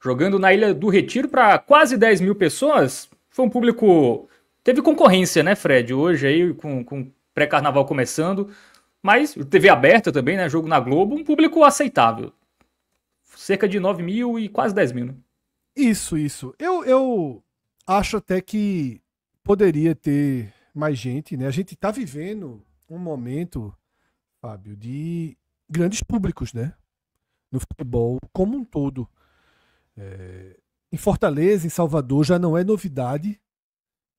jogando na Ilha do Retiro para quase 10 mil pessoas. Foi um público... Teve concorrência, né, Fred? Hoje aí, com pré-carnaval começando. Mas TV aberta também, né? Jogo na Globo. Um público aceitável. Cerca de 9 mil e quase 10 mil, né? Isso. Eu acho até que poderia ter mais gente, né? A gente tá vivendo um momento, Fábio, de grandes públicos, né? No futebol como um todo. Em Fortaleza, em Salvador, já não é novidade.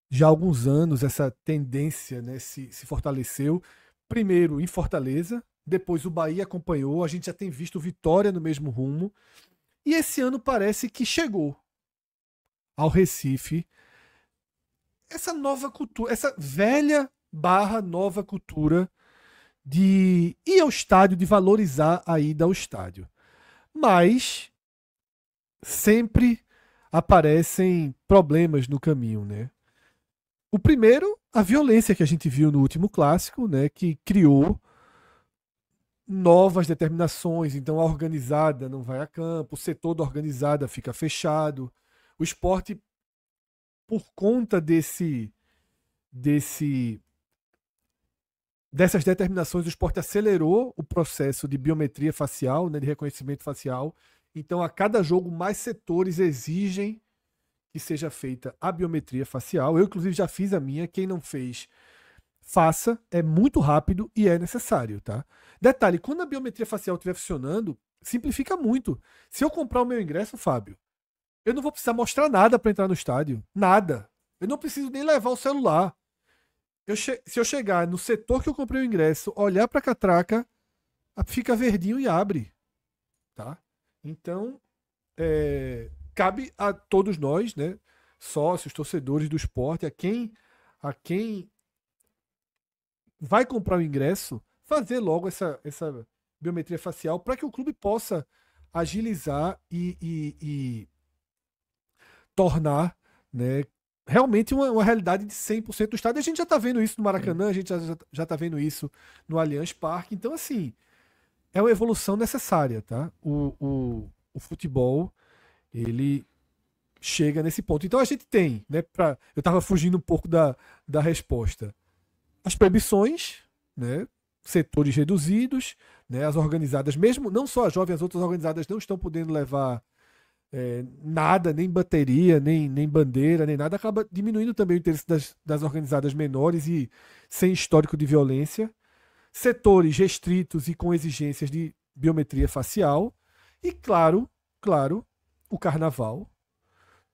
Já há alguns anos essa tendência, né, se fortaleceu. Primeiro em Fortaleza, depois o Bahia acompanhou, a gente já tem visto Vitória no mesmo rumo. E esse ano parece que chegou ao Recife essa nova cultura, essa velha barra nova cultura de ir ao estádio, de valorizar a ida ao estádio. Mas sempre aparecem problemas no caminho, né? O primeiro, a violência que a gente viu no último clássico, né, que criou novas determinações. Então a organizada não vai a campo, o setor da organizada fica fechado. O esporte, por conta dessas determinações, o esporte acelerou o processo de biometria facial, né, de reconhecimento facial. Então, a cada jogo, mais setores exigem que seja feita a biometria facial. Eu, inclusive, já fiz a minha. Quem não fez, faça. É muito rápido e é necessário, tá? Detalhe, quando a biometria facial estiver funcionando, simplifica muito. Se eu comprar o meu ingresso, Fábio, eu não vou precisar mostrar nada para entrar no estádio. Nada. Eu não preciso nem levar o celular. Se eu chegar no setor que eu comprei o ingresso, olhar para a catraca, fica verdinho e abre. Tá? Então, cabe a todos nós, né, sócios, torcedores do esporte, a quem vai comprar o ingresso, fazer logo essa biometria facial para que o clube possa agilizar e tornar, né, realmente uma realidade de 100% do estádio. A gente já está vendo isso no Maracanã, a gente já está vendo isso no Allianz Parque. Então, assim, é uma evolução necessária, tá? O futebol, ele chega nesse ponto. Então a gente tem, né, eu estava fugindo um pouco da resposta. As proibições, né, setores reduzidos, né, as organizadas, mesmo não só a jovem, as outras organizadas não estão podendo levar nada, nem bateria, nem bandeira, nem nada, acaba diminuindo também o interesse das organizadas menores e sem histórico de violência. Setores restritos e com exigências de biometria facial. E claro, o carnaval.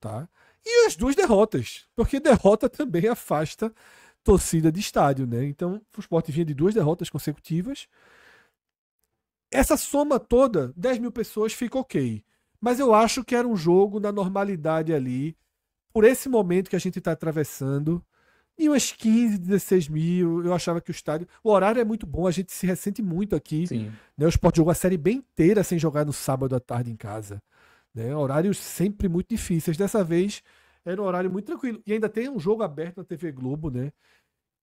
Tá? E as duas derrotas, porque derrota também afasta torcida de estádio, né? Então o Sport vinha de 2 derrotas consecutivas. Essa soma toda, 10 mil pessoas, fica ok. Mas eu acho que era um jogo na normalidade ali, por esse momento que a gente está atravessando. E umas 15, 16 mil, eu achava que o estádio... O horário é muito bom, a gente se ressente muito aqui. Sim. Né? O Sport jogou a série bem inteira sem jogar no sábado à tarde em casa. Né? Horários sempre muito difíceis. Dessa vez era um horário muito tranquilo. E ainda tem um jogo aberto na TV Globo, né?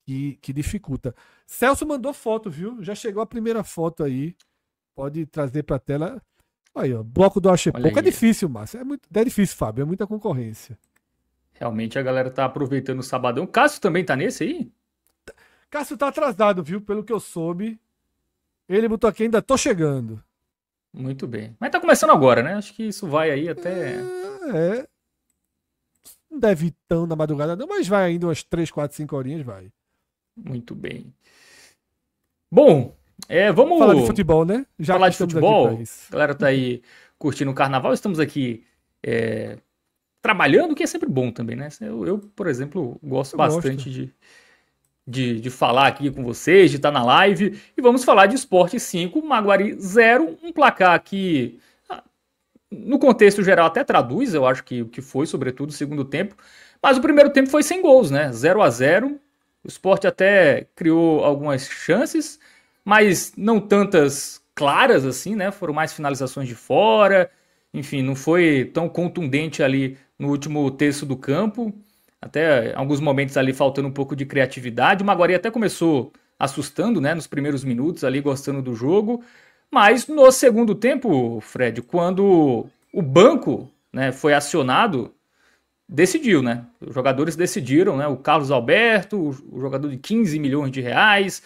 Que dificulta. Celso mandou foto, viu? Já chegou a primeira foto aí. Pode trazer pra tela. Aí, ó. Bloco do Achei Olha Pouco. É aí. difícil, Márcio. É difícil, Fábio. É muita concorrência. Realmente a galera tá aproveitando o sabadão. O Cássio também tá nesse aí? Cássio tá atrasado, viu? Pelo que eu soube. Ele botou aqui, ainda tô chegando. Muito bem. Mas tá começando agora, né? Acho que isso vai aí até... É. Não deve ir tão na madrugada, não, mas vai ainda umas 3, 4, 5 horinhas, vai. Muito bem. Bom, Falar de vamos futebol, né? Já falar que de estamos aqui para futebol. isso. A galera tá aí curtindo o carnaval. Estamos aqui trabalhando, que é sempre bom também, né? Eu, por exemplo, gosto Eu gosto. bastante de falar aqui com vocês, de estar na live. E vamos falar de Sport 5, Maguari 0. Um placar que, no contexto geral, até traduz, eu acho que foi, sobretudo, o segundo tempo. Mas o primeiro tempo foi sem gols, né? 0-0. O Sport até criou algumas chances, mas não tantas claras assim, né? Foram mais finalizações de fora. Enfim, não foi tão contundente ali no último terço do campo. Até alguns momentos ali faltando um pouco de criatividade. O Maguari até começou assustando, né? Nos primeiros minutos ali, gostando do jogo. Mas no segundo tempo, Fred, quando o banco, né, foi acionado, decidiu, né? Os jogadores decidiram, né? O Carlos Alberto, o jogador de 15 milhões de reais,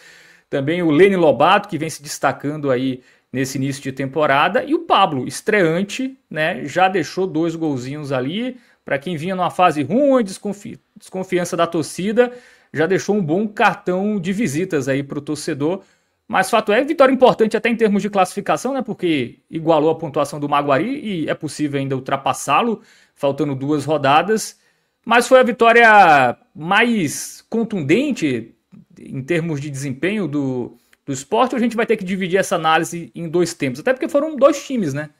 também o Leni Lobato, que vem se destacando aí nesse início de temporada, e o Pablo, estreante, né? Já deixou 2 golzinhos ali. Para quem vinha numa fase ruim, desconfiança da torcida, já deixou um bom cartão de visitas aí para o torcedor. Mas fato é, vitória importante até em termos de classificação, né? Porque igualou a pontuação do Maguari e é possível ainda ultrapassá-lo, faltando 2 rodadas. Mas foi a vitória mais contundente em termos de desempenho do Sport. Ou a gente vai ter que dividir essa análise em 2 tempos, até porque foram 2 times, né?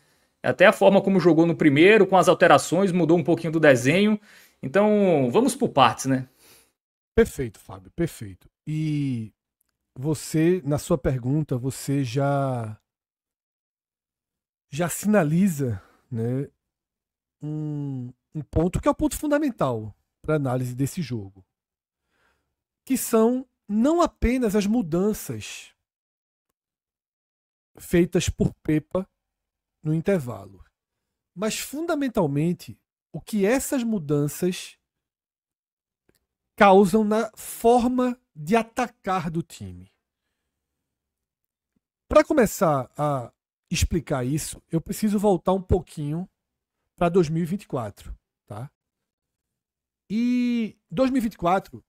Até a forma como jogou no primeiro, com as alterações, mudou um pouquinho do desenho. Então, vamos por partes, né? Perfeito, Fábio, perfeito. E você, na sua pergunta, você já sinaliza, né, um ponto que é o ponto fundamental para análise desse jogo, que são não apenas as mudanças feitas por Pepa no intervalo, mas fundamentalmente o que essas mudanças causam na forma de atacar do time. Para começar a explicar isso, eu preciso voltar um pouquinho para 2024, tá? E 2024,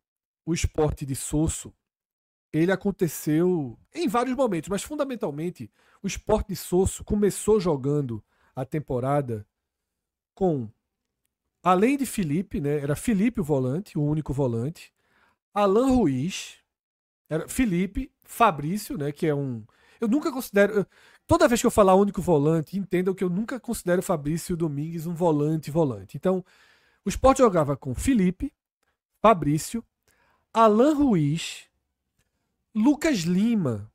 o Sport de Sosso, ele aconteceu em vários momentos, mas fundamentalmente o Sport de Sosso começou jogando a temporada com, além de Felipe, né, era Felipe o volante, o único volante, Alan Ruiz, era Felipe, Fabrício, né, que é um... Eu nunca considero... Toda vez que eu falar único volante, entendam que eu nunca considero Fabrício Domingues um volante. Então, o Sport jogava com Felipe, Fabrício, Alan Ruiz, Lucas Lima,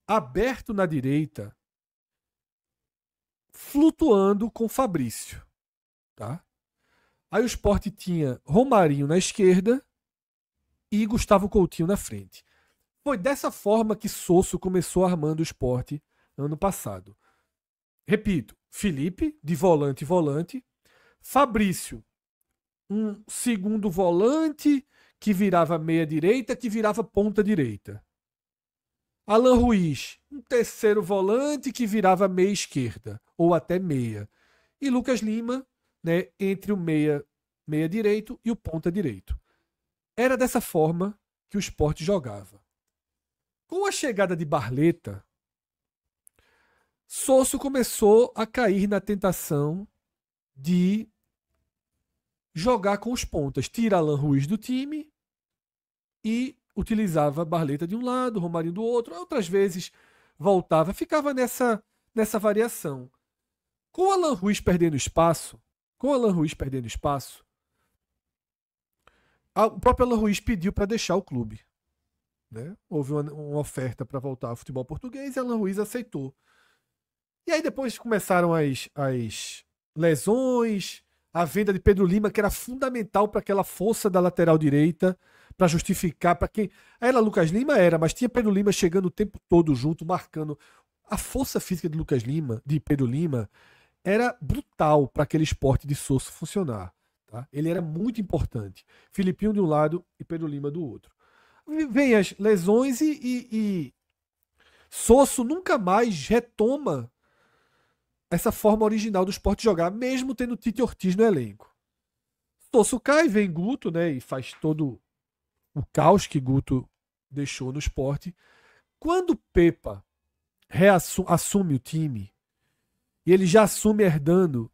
aberto na direita, flutuando com Fabrício. Tá? Aí o Sport tinha Romarinho na esquerda e Gustavo Coutinho na frente. Foi dessa forma que Sosso começou armando o Sport ano passado. Repito, Felipe, de volante, Fabrício, um segundo volante que virava meia direita, que virava ponta direita. Alan Ruiz, um terceiro volante que virava meia esquerda, ou até meia. E Lucas Lima, né, entre o meia direito e o ponta direito. Era dessa forma que o Sport jogava. Com a chegada de Barleta, Sosso começou a cair na tentação de jogar com os pontas. Tira Alan Ruiz do time e utilizava Barleta de um lado, Romarinho do outro. Outras vezes voltava, ficava nessa variação. Com Alan Ruiz perdendo espaço, o próprio Alan Ruiz pediu para deixar o clube. Né? Houve uma oferta para voltar ao futebol português e Alan Ruiz aceitou. E aí depois começaram as lesões, a venda de Pedro Lima, que era fundamental para aquela força da lateral direita, para justificar para quem... Era Lucas Lima, mas tinha Pedro Lima chegando o tempo todo junto, marcando. A força física de Pedro Lima, era brutal para aquele Sport de Sosso funcionar. Tá? Ele era muito importante. Filipinho de um lado e Pedro Lima do outro. Vem as lesões e Sosso nunca mais retoma essa forma original do Sport jogar, mesmo tendo Tite Ortiz no elenco. Sosso cai, vem Guto, né, e faz todo o caos que Guto deixou no Sport. Quando Pepa assume o time, e ele já assume herdando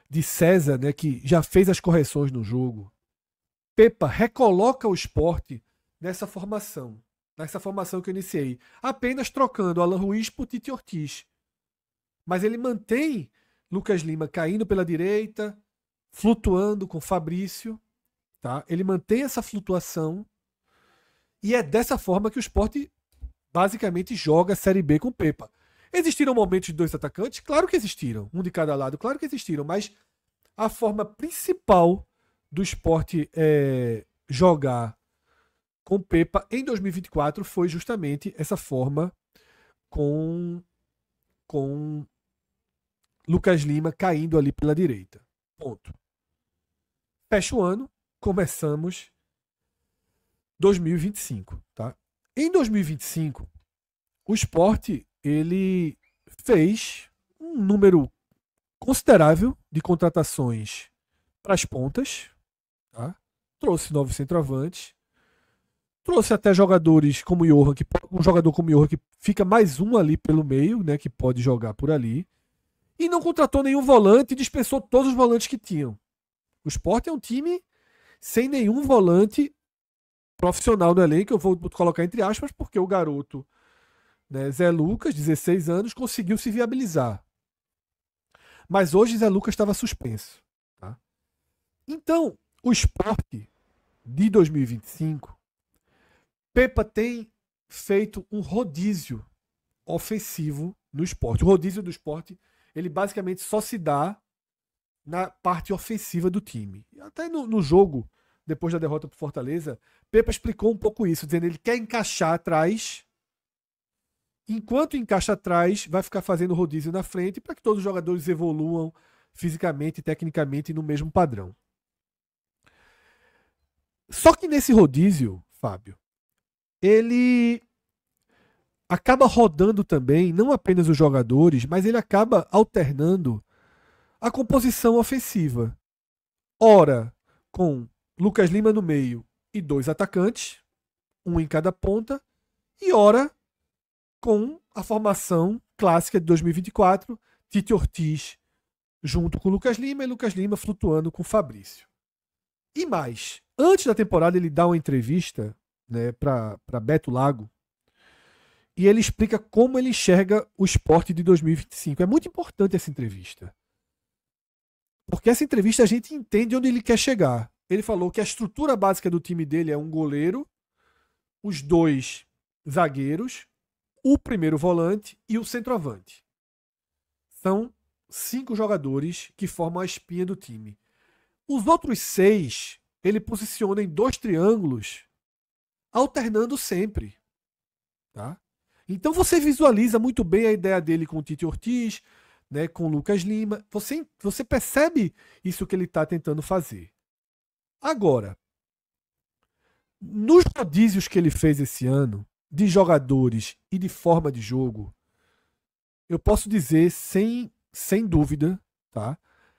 de César, né, que já fez as correções no jogo, Pepa recoloca o Sport nessa formação que eu iniciei, apenas trocando Alan Ruiz por Tite Ortiz. Mas ele mantém Lucas Lima caindo pela direita, flutuando com Fabrício. Tá? Ele mantém essa flutuação e é dessa forma que o Sport basicamente joga a Série B com Pepa. Existiram momentos de 2 atacantes? Claro que existiram. Um de cada lado, claro que existiram. Mas a forma principal do Sport jogar com Pepa em 2024 foi justamente essa forma com Lucas Lima caindo ali pela direita. Ponto. Fecha o ano, começamos 2025, tá? Em 2025, o Sport ele fez um número considerável de contratações para as pontas, tá? Trouxe novos centroavantes, trouxe até jogadores como o Johan, um jogador como o Johan que fica mais um ali pelo meio, né, que pode jogar por ali, e não contratou nenhum volante e dispensou todos os volantes que tinham. O Sport é um time sem nenhum volante profissional no elenco, eu vou colocar entre aspas, porque o garoto, né, Zé Lucas, 16 anos, conseguiu se viabilizar. Mas hoje Zé Lucas estava suspenso. Tá? Então, o Sport de 2025, Pepa tem feito um rodízio ofensivo no Sport. O rodízio do Sport, ele basicamente só se dá na parte ofensiva do time. Até no jogo, depois da derrota para Fortaleza, Pepa explicou um pouco isso, dizendo que ele quer encaixar atrás. Enquanto encaixa atrás, vai ficar fazendo rodízio na frente para que todos os jogadores evoluam fisicamente e tecnicamente no mesmo padrão. Só que nesse rodízio, Fábio, ele acaba rodando também, não apenas os jogadores, mas ele acaba alternando a composição ofensiva. Ora, com Lucas Lima no meio e 2 atacantes, um em cada ponta, e ora com a formação clássica de 2024, Tite Ortiz junto com Lucas Lima e Lucas Lima flutuando com Fabrício. E mais, antes da temporada ele dá uma entrevista, né, para Beto Lago e ele explica como ele enxerga o Sport de 2025. É muito importante essa entrevista. Porque essa entrevista a gente entende onde ele quer chegar. Ele falou que a estrutura básica do time dele é um goleiro, os 2 zagueiros, o primeiro volante e o centroavante. São 5 jogadores que formam a espinha do time. Os outros 6, ele posiciona em 2 triângulos, alternando sempre. Tá? Então você visualiza muito bem a ideia dele com o Tite Ortiz, né, com o Lucas Lima. Você percebe isso que ele está tentando fazer. Agora, nos rodízios que ele fez esse ano, de jogadores e de forma de jogo, eu posso dizer sem dúvida, tá?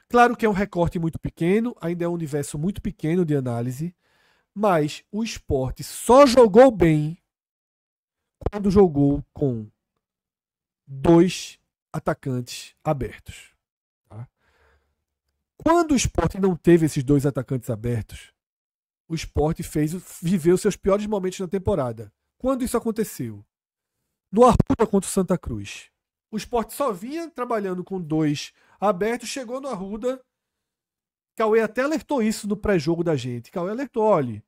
Claro que é um recorte muito pequeno, ainda é um universo muito pequeno de análise, mas o Sport só jogou bem quando jogou com 2 atacantes abertos. Tá? Quando o Sport não teve esses 2 atacantes abertos, o Sport viveu seus piores momentos na temporada. Quando isso aconteceu? No Arruda contra o Santa Cruz. O Sport só vinha trabalhando com 2 abertos, chegou no Arruda. Cauê até alertou isso no pré-jogo da gente. Cauê alertou, olha,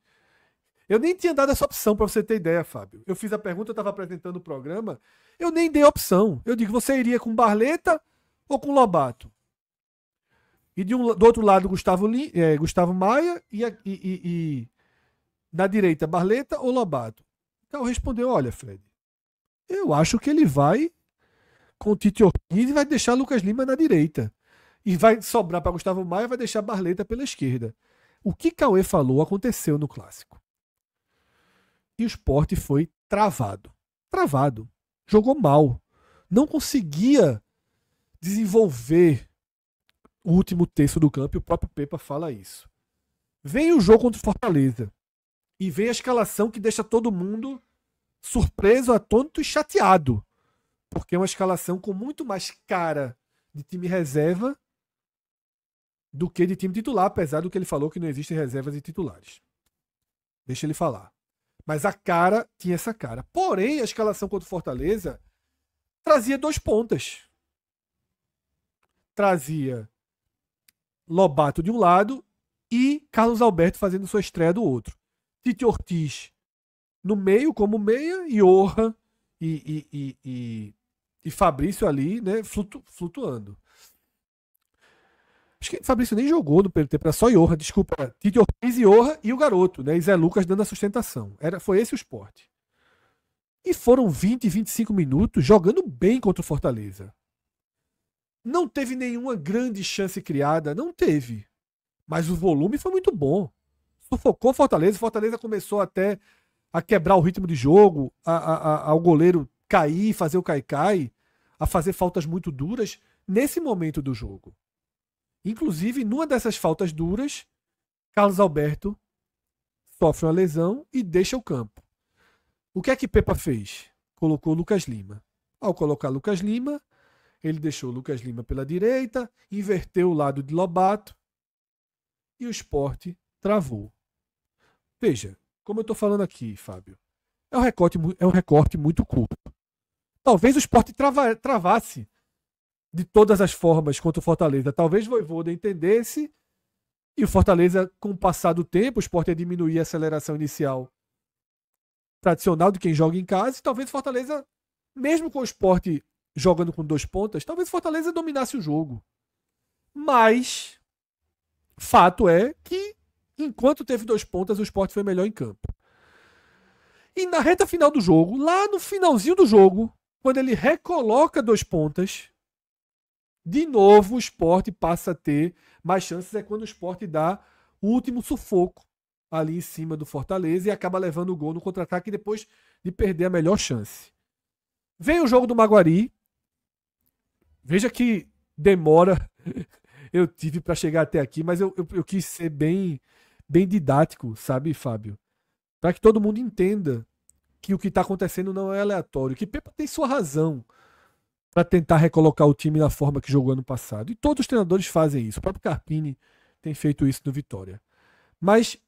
eu nem tinha dado essa opção para você ter ideia, Fábio. Eu fiz a pergunta, eu estava apresentando o programa, eu nem dei a opção. Eu digo, você iria com Barleta ou com Lobato? E do outro lado, Gustavo Maia e na direita, Barleta ou Lobato? Então respondeu, olha, Fred, eu acho que ele vai com o Tite Ortiz e vai deixar Lucas Lima na direita. E vai sobrar para Gustavo Maia e vai deixar Barleta pela esquerda. O que Cauê falou aconteceu no Clássico. E o Sport foi travado. Travado. Jogou mal. Não conseguia desenvolver o último terço do campo e o próprio Pepa fala isso. Vem o jogo contra o Fortaleza. E vem a escalação que deixa todo mundo surpreso, atônito e chateado. Porque é uma escalação com muito mais cara de time reserva do que de time titular, apesar do que ele falou que não existem reservas e titulares. Deixa ele falar. Mas a cara tinha essa cara. Porém, a escalação contra o Fortaleza trazia 2 pontas. Trazia Lobato de um lado e Carlos Alberto fazendo sua estreia do outro. Tite Ortiz no meio, como meia, e Johan e Fabrício ali, né, flutuando. Acho que Fabrício nem jogou no primeiro tempo, era só Johan, desculpa. Tite Ortiz e Johan e o garoto, né, e Zé Lucas dando a sustentação. Foi esse o Sport. E foram 20, 25 minutos jogando bem contra o Fortaleza. Não teve nenhuma grande chance criada, não teve. Mas o volume foi muito bom. Sufocou Fortaleza. Fortaleza começou até a quebrar o ritmo de jogo, ao goleiro cair, fazer o cai-cai, a fazer faltas muito duras nesse momento do jogo. Inclusive, numa dessas faltas duras, Carlos Alberto sofre uma lesão e deixa o campo. O que é que Pepa fez? Colocou Lucas Lima. Ao colocar Lucas Lima, ele deixou Lucas Lima pela direita, inverteu o lado de Lobato e o Sport travou. Veja, como eu estou falando aqui, Fábio, é um recorte muito curto. Talvez o Sport travasse de todas as formas contra o Fortaleza. Talvez o Vojvoda entendesse e o Fortaleza, com o passar do tempo, o Sport ia diminuir a aceleração inicial tradicional de quem joga em casa e talvez o Fortaleza, mesmo com o Sport jogando com 2 pontas, talvez o Fortaleza dominasse o jogo. Mas fato é que enquanto teve 2 pontas, o Sport foi melhor em campo. E na reta final do jogo, lá no finalzinho do jogo, quando ele recoloca 2 pontas, de novo o Sport passa a ter mais chances. É quando o Sport dá o último sufoco ali em cima do Fortaleza e acaba levando o gol no contra-ataque depois de perder a melhor chance. Vem o jogo do Maguari. Veja que demora eu tive para chegar até aqui, mas eu quis ser bem didático, sabe, Fábio? Para que todo mundo entenda que o que está acontecendo não é aleatório, que Pepa tem sua razão para tentar recolocar o time na forma que jogou ano passado. E todos os treinadores fazem isso. O próprio Carpini tem feito isso no Vitória. Mas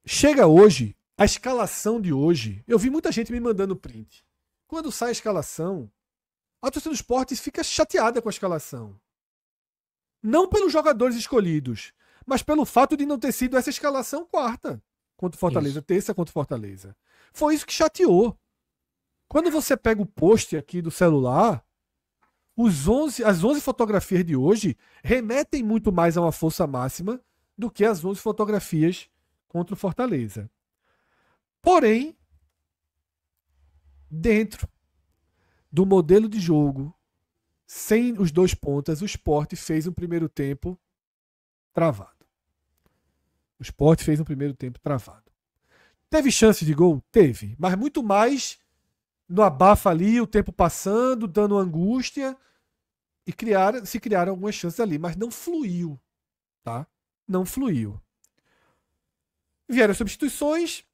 chega hoje, a escalação de hoje, eu vi muita gente me mandando print. Quando sai a escalação, a torcida do Sport fica chateada com a escalação. Não pelos jogadores escolhidos, mas pelo fato de não ter sido essa escalação quarta contra o Fortaleza, terça contra o Fortaleza. Foi isso que chateou. Quando você pega o post aqui do celular, as 11 fotografias de hoje remetem muito mais a uma força máxima do que as 11 fotografias contra o Fortaleza. Porém, dentro do modelo de jogo, sem os 2 pontas, o Sport fez um primeiro tempo travado. O Sport fez um primeiro tempo travado. Teve chance de gol? Teve. Mas muito mais no abafa ali, o tempo passando, dando angústia. E se criaram algumas chances ali. Mas não fluiu. Tá? Não fluiu. Vieram substituições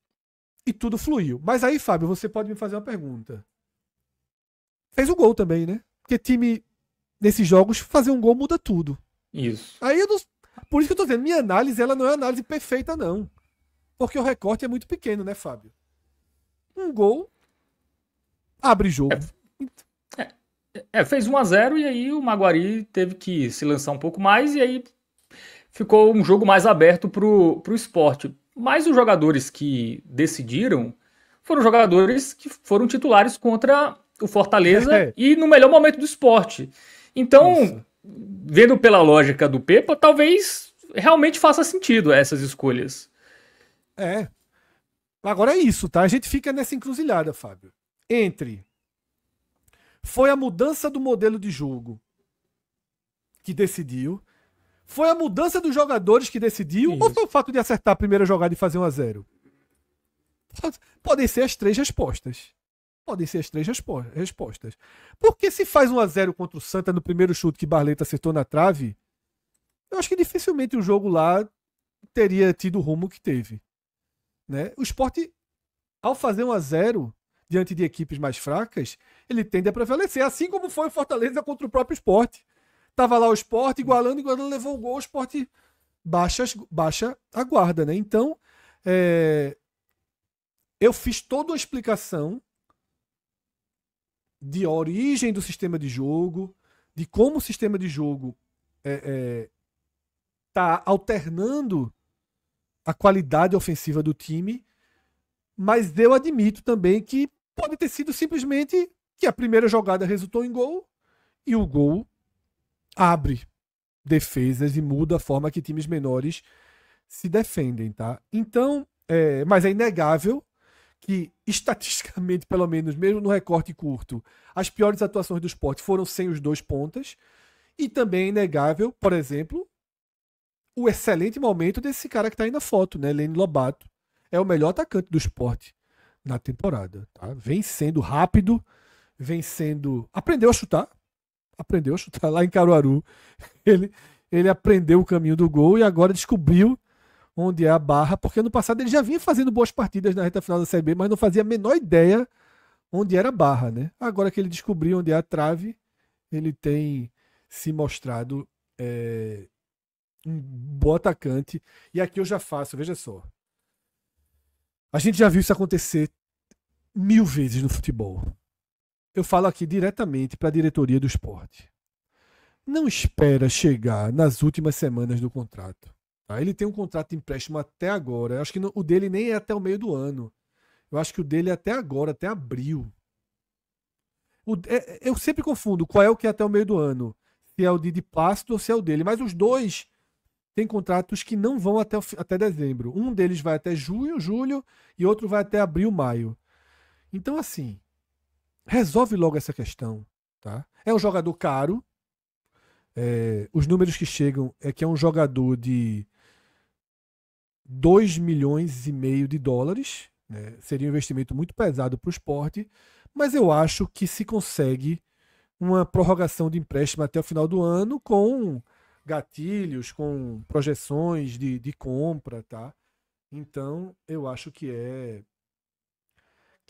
e tudo fluiu. Mas aí, Fábio, você pode me fazer uma pergunta. Fez o gol também, né? Porque time, nesses jogos, fazer um gol muda tudo. Isso. Aí eu não... Por isso que eu tô dizendo, minha análise, ela não é uma análise perfeita, não. Porque o recorte é muito pequeno, né, Fábio? Um gol abre jogo. Fez 1-0 e aí o Maguari teve que se lançar um pouco mais e aí ficou um jogo mais aberto pro Sport. Mas os jogadores que decidiram foram jogadores que foram titulares contra o Fortaleza e no melhor momento do Sport. Então, vendo pela lógica do Pepa, talvez realmente faça sentido essas escolhas. Agora é isso, tá? A gente fica nessa encruzilhada, Fábio. Foi a mudança do modelo de jogo que decidiu. Foi a mudança dos jogadores que decidiu. Isso. Ou foi o fato de acertar a primeira jogada e fazer 1-0? Podem ser as 3 respostas. Podem ser as 3 respostas. Porque se faz 1-0 contra o Santa no primeiro chute que Barleta acertou na trave, eu acho que dificilmente o jogo lá teria tido o rumo que teve. Né? O Sport, ao fazer 1-0 diante de equipes mais fracas, ele tende a prevalecer. Assim como foi o Fortaleza contra o próprio Sport. Tava lá o Sport igualando, levou o gol, o Sport baixa a guarda. Né? Então, eu fiz toda uma explicação de origem do sistema de jogo, de como o sistema de jogo está alternando a qualidade ofensiva do time, mas eu admito também que pode ter sido simplesmente que a primeira jogada resultou em gol e o gol abre defesas e muda a forma que times menores se defendem, tá? Então, mas é inegável que, estatisticamente, pelo menos, mesmo no recorte curto, as piores atuações do Sport foram sem os dois pontas. E também é inegável, por exemplo, o excelente momento desse cara que tá aí na foto, né? Lene Lobato. É o melhor atacante do Sport na temporada. Tá? Vem sendo rápido, vem sendo. Aprendeu a chutar lá em Caruaru. Ele aprendeu o caminho do gol e agora descobriu onde é a barra, porque ano passado ele já vinha fazendo boas partidas na reta final da Série B, mas não fazia a menor ideia onde era a barra, né? Agora que ele descobriu onde é a trave, ele tem se mostrado um bom atacante. E aqui eu já faço, veja só. A gente já viu isso acontecer 1000 vezes no futebol. Eu falo aqui diretamente para a diretoria do Sport. Não espera chegar nas últimas semanas do contrato. Tá? Ele tem um contrato de empréstimo até agora. Eu acho que o dele nem é até o meio do ano. Eu acho que o dele é até agora, até abril. Eu sempre confundo qual é o que é até o meio do ano. Se é o de Plácido ou se é o dele. Mas os dois têm contratos que não vão até dezembro. Um deles vai até junho, julho, e outro vai até abril, maio. Então, assim, resolve logo essa questão. Tá? É um jogador caro. Os números que chegam é que é um jogador de 2,5 milhões de dólares. Né? Seria um investimento muito pesado para o esporte, mas eu acho que se consegue uma prorrogação de empréstimo até o final do ano com gatilhos, com projeções de compra, tá? Então eu acho que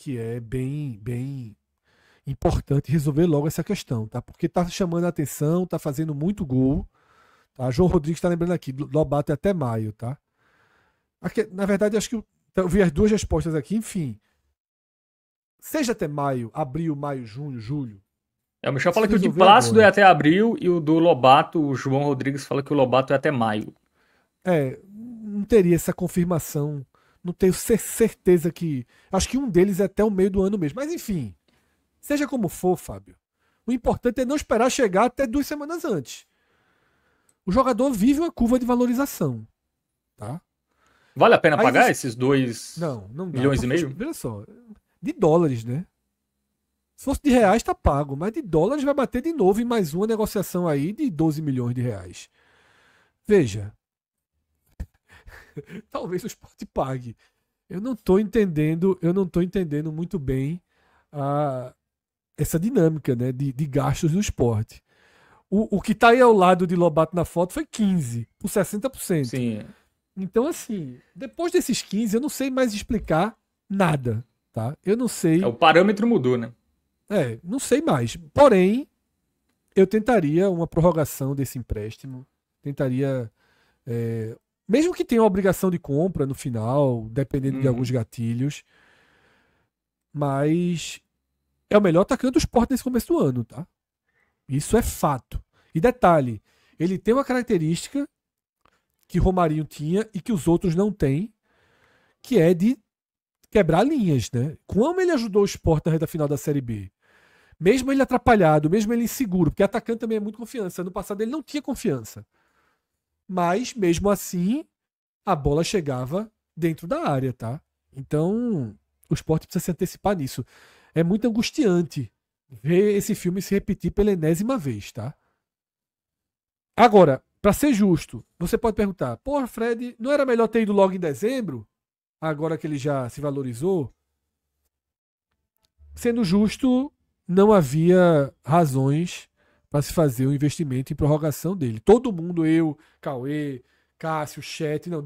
é bem importante resolver logo essa questão, tá? Porque tá chamando a atenção, tá fazendo muito gol, tá? João Rodrigues tá lembrando aqui, Lobato é até maio, tá? Aqui, na verdade, acho que eu vi as duas respostas aqui, enfim. Seja até maio, abril, maio, junho, julho. O Michel fala que o de Plácido é até abril e o do Lobato, o João Rodrigues, fala que o Lobato é até maio. Não teria essa confirmação. Não tenho certeza que. Acho que um deles é até o meio do ano mesmo. Mas enfim, seja como for, Fábio, o importante é não esperar chegar até 2 semanas antes. O jogador vive uma curva de valorização. Tá? Vale a pena pagar esses 2 não dá, milhões e meio? Veja só, de dólares, né? Se fosse de reais, tá pago, mas de dólares vai bater de novo em mais uma negociação aí de 12 milhões de reais. Veja, talvez o Sport pague. Eu não tô entendendo muito bem essa dinâmica, né, de gastos do Sport. O que tá aí ao lado de Lobato na foto foi 15, por 60%. Sim. Então, assim, depois desses 15, eu não sei mais explicar nada, tá? Eu não sei. O parâmetro mudou, né? Não sei mais. Porém, eu tentaria uma prorrogação desse empréstimo. Tentaria. Mesmo que tenha uma obrigação de compra no final, dependendo de alguns gatilhos. Mas é o melhor atacante do Sport nesse começo do ano, tá? Isso é fato. E detalhe, ele tem uma característica que Romarinho tinha e que os outros não têm, que é de quebrar linhas, né? Como ele ajudou o Sport na reta final da Série B? Mesmo ele atrapalhado, mesmo ele inseguro, porque atacante também é muito confiança. Ano passado ele não tinha confiança. Mas, mesmo assim, a bola chegava dentro da área, tá? Então, o Sport precisa se antecipar nisso. É muito angustiante ver esse filme se repetir pela enésima vez, tá? Agora, para ser justo, você pode perguntar, porra, Fred, não era melhor ter ido logo em dezembro? Agora que ele já se valorizou? Sendo justo, não havia razões para se fazer um investimento em prorrogação dele. Todo mundo, eu, Cauê, Cássio, Chet, não,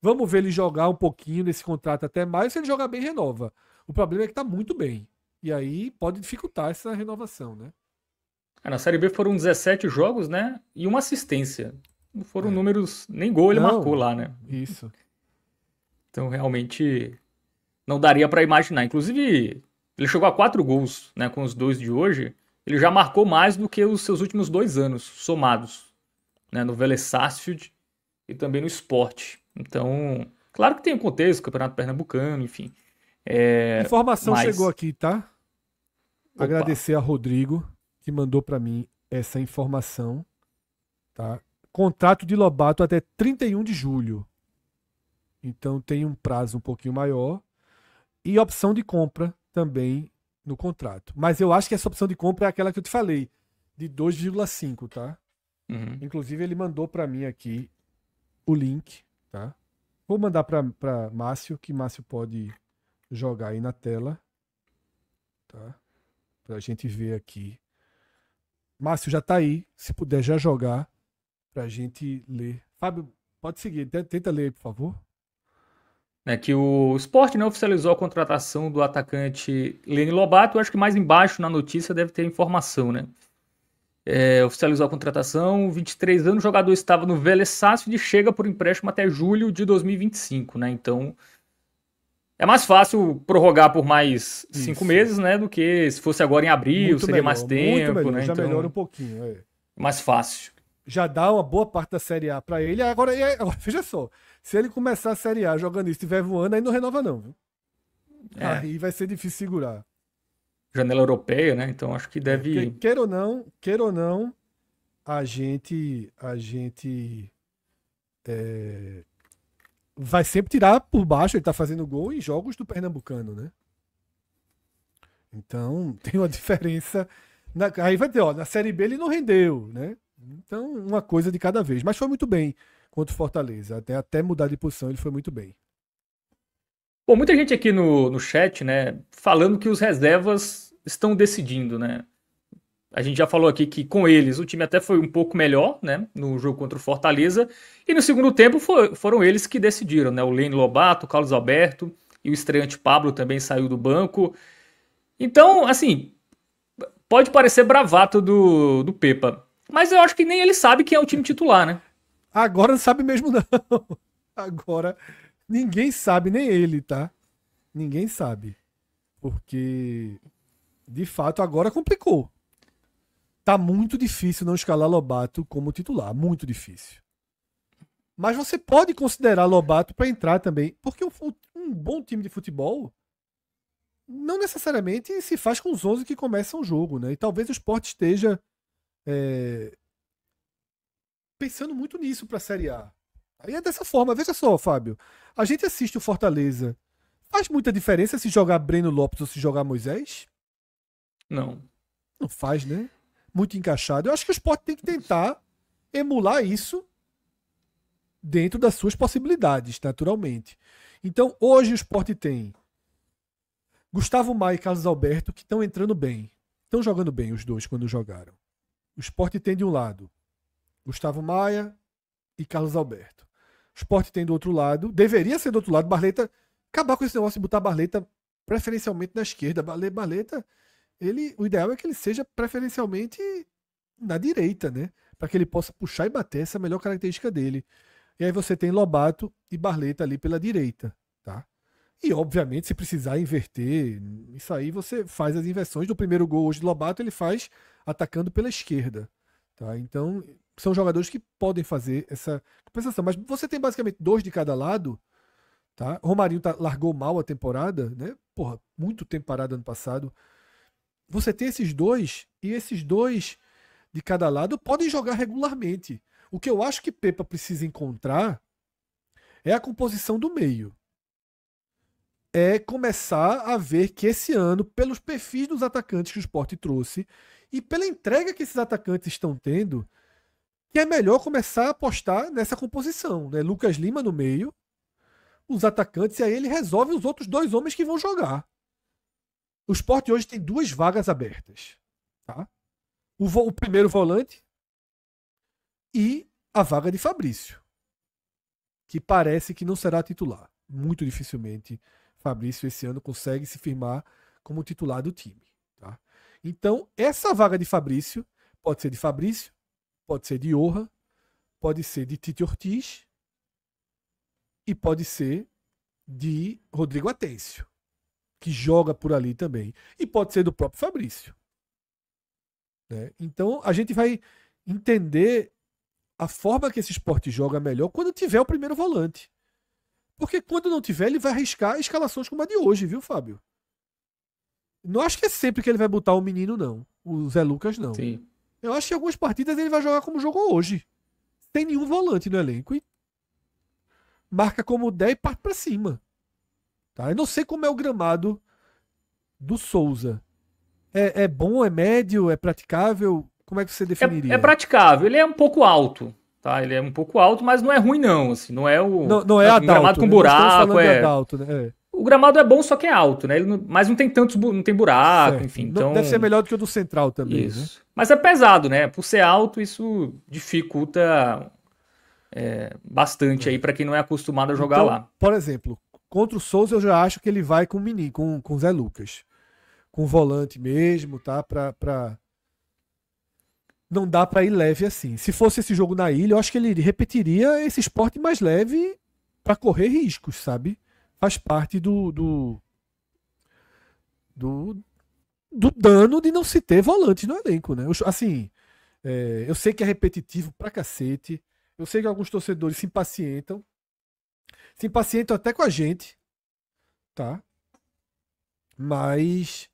vamos ver ele jogar um pouquinho nesse contrato até maio, se ele jogar bem, renova. O problema é que tá muito bem. E aí pode dificultar essa renovação, né? Na Série B foram 17 jogos, né? E uma assistência. Não foram números, nem gol ele marcou lá, né? Isso. Então, realmente, não daria para imaginar. Inclusive, ele chegou a 4 gols, né? Com os 2 de hoje. Ele já marcou mais do que os seus últimos 2 anos, somados. Né? No Vélez Sarsfield e também no Sport. Então, claro que tem o contexto, Campeonato Pernambucano, enfim. Informação chegou aqui, tá? Opa. Agradecer a Rodrigo, que mandou para mim essa informação. Tá? Contrato de Lobato até 31 de julho. Então tem um prazo um pouquinho maior. e opção de compra também no contrato. Mas eu acho que essa opção de compra é aquela que eu te falei, de 2,5, tá? Uhum. Inclusive ele mandou para mim aqui o link, tá? Vou mandar para Márcio, que Márcio pode jogar aí na tela, tá? Pra gente ver aqui. Márcio já tá aí, se puder já jogar pra gente ler. Fábio, pode seguir, tenta ler, por favor. É que o Sport, né, oficializou a contratação do atacante Lene Lobato. Eu acho que mais embaixo na notícia deve ter informação, né? Oficializou a contratação, 23 anos, o jogador estava no Vélez Sarsfield e chega por empréstimo até julho de 2025, né? Então é mais fácil prorrogar por mais 5 meses, né? Do que se fosse agora em abril, seria mais muito tempo, melhor, né? já melhora um Então, pouquinho. É. mais fácil. Já dá uma boa parte da Série A pra ele. Agora, veja só, se ele começar a Série A jogando isso e estiver voando, aí não renova não, viu? É, Aí vai ser difícil segurar. janela europeia, né? Então acho que Porque, deve. queira ou não, a gente vai sempre tirar por baixo, ele tá fazendo gol em jogos do Pernambucano, né? Então, tem uma diferença. Aí vai ter, ó, na Série B ele não rendeu, né? Então, uma coisa de cada vez. Mas foi muito bem contra o Fortaleza. Até mudar de posição, ele foi muito bem. Bom, muita gente aqui no chat, né, falando que os reservas estão decidindo, né? A gente já falou aqui que com eles o time até foi um pouco melhor, né, no jogo contra o Fortaleza. E no segundo tempo foram eles que decidiram, né? O Lene Lobato, o Carlos Alberto e o estreante Pablo também saiu do banco. Então, assim, pode parecer bravato do Pepa, mas eu acho que nem ele sabe quem é o time titular, né? Agora não sabe mesmo, não. Agora ninguém sabe, nem ele, tá? Ninguém sabe. Porque, de fato, agora complicou. Tá muito difícil não escalar Lobato como titular. Muito difícil. Mas você pode considerar Lobato para entrar também. Porque um bom time de futebol não necessariamente se faz com os 11 que começam o jogo, né? E talvez o Sport esteja pensando muito nisso para a Série A. Aí é dessa forma. Veja só, Fábio. A gente assiste o Fortaleza. Faz muita diferença se jogar Breno Lopes ou se jogar Moisés? Não. Não faz, né? Muito encaixado. Eu acho que o Sport tem que tentar emular isso dentro das suas possibilidades, naturalmente. Então, hoje o Sport tem Gustavo Maia e Carlos Alberto que estão entrando bem. Estão jogando bem os dois quando jogaram. O Sport tem de um lado Gustavo Maia e Carlos Alberto. O Sport tem do outro lado, deveria ser do outro lado, Barleta, acabar com esse negócio de botar Barleta preferencialmente na esquerda. Barleta, o ideal é que ele seja preferencialmente na direita, né? Para que ele possa puxar e bater, essa é a melhor característica dele. E aí você tem Lobato e Barleta ali pela direita, tá? E obviamente, se precisar inverter, isso aí você faz as inversões. Do primeiro gol hoje de Lobato, ele faz atacando pela esquerda, tá? Então, são jogadores que podem fazer essa compensação. Mas você tem basicamente dois de cada lado, tá? Romarinho largou mal a temporada, né? Porra, muito tempo parado ano passado. Você tem esses dois, e esses dois de cada lado podem jogar regularmente. O que eu acho que Pepa precisa encontrar é a composição do meio. É começar a ver que esse ano, pelos perfis dos atacantes que o Sport trouxe e pela entrega que esses atacantes estão tendo, que é melhor começar a apostar nessa composição, né? Lucas Lima no meio, os atacantes, e aí ele resolve os outros dois homens que vão jogar. O Sport hoje tem duas vagas abertas, tá? O primeiro volante e a vaga de Fabrício, que parece que não será titular. Muito dificilmente Fabrício esse ano consegue se firmar como titular do time, tá? Então, essa vaga de Fabrício pode ser de Fabrício, pode ser de Johan, pode ser de Tite Ortiz e pode ser de Rodrigo Atêncio, que joga por ali também. E pode ser do próprio Fabrício, né? Então, a gente vai entender a forma que esse esporte joga melhor quando tiver o primeiro volante. Porque quando não tiver, ele vai arriscar escalações como a de hoje, viu, Fábio? Não acho que é sempre que ele vai botar o menino, não. O Zé Lucas, não. Sim. Eu acho que em algumas partidas ele vai jogar como jogou hoje. Sem nenhum volante no elenco. E marca como 10 e parte pra cima. Tá? Eu não sei como é o gramado do Souza. É bom, é médio, é praticável? Como é que você definiria? É praticável, ele é um pouco alto, tá? Ele é um pouco alto, mas não é ruim não, assim, não é não é um gramado Adalto, com né? Não estamos buraco, falando de Adalto, né? O gramado é bom, só que é alto, né? Mas não tem tantos, não tem buraco, Certo. enfim, então... Deve ser melhor do que o do Central também, né? Isso. Mas é pesado, né? Por ser alto, isso dificulta bastante aí para quem não é acostumado a jogar Então, lá. por exemplo, contra o Souza eu já acho que ele vai com o Menino, com o Zé Lucas. Com o volante mesmo, tá? Não dá pra ir leve assim. Se fosse esse jogo na ilha, eu acho que ele repetiria esse esporte mais leve pra correr riscos, sabe? Faz parte do dano de não se ter volante no elenco, né? Assim, eu sei que é repetitivo pra cacete. Eu sei que alguns torcedores se impacientam. Se impacientam até com a gente, tá? Mas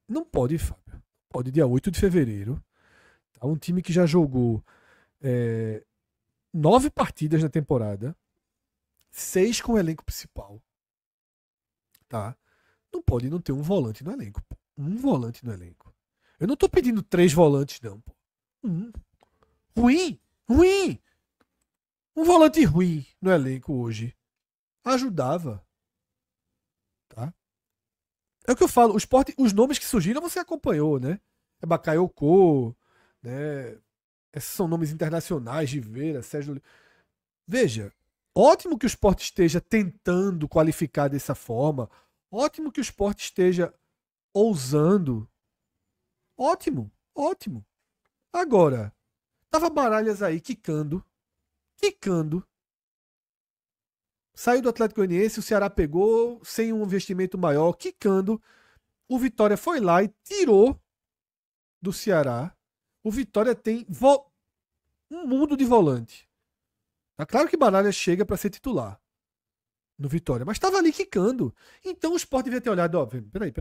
não pode, Fábio. Pode dia 8 de fevereiro. Tá? Um time que já jogou 9 partidas na temporada, 6 com o elenco principal. Tá? Não pode não ter um volante no elenco. Pô. Um volante no elenco. Eu não tô pedindo 3 volantes, não. Pô. Ruim! Ruim! Um volante ruim no elenco hoje ajudava. Tá? É o que eu falo, o Sport, os nomes que surgiram você acompanhou, né? É Bakayoko, né? Esses são nomes internacionais, Rivera, Sérgio. Veja, ótimo que o Sport esteja tentando qualificar dessa forma. Ótimo que o Sport esteja ousando. Ótimo, ótimo. Agora, tava Baralhas aí quicando. Saiu do Atlético Goianiense, o Ceará pegou sem um investimento maior, quicando. O Vitória foi lá e tirou do Ceará. O Vitória tem um mundo de volante. Tá claro que Baralhas chega para ser titular no Vitória, mas estava ali quicando. Então o Sport devia ter olhado, ó, peraí.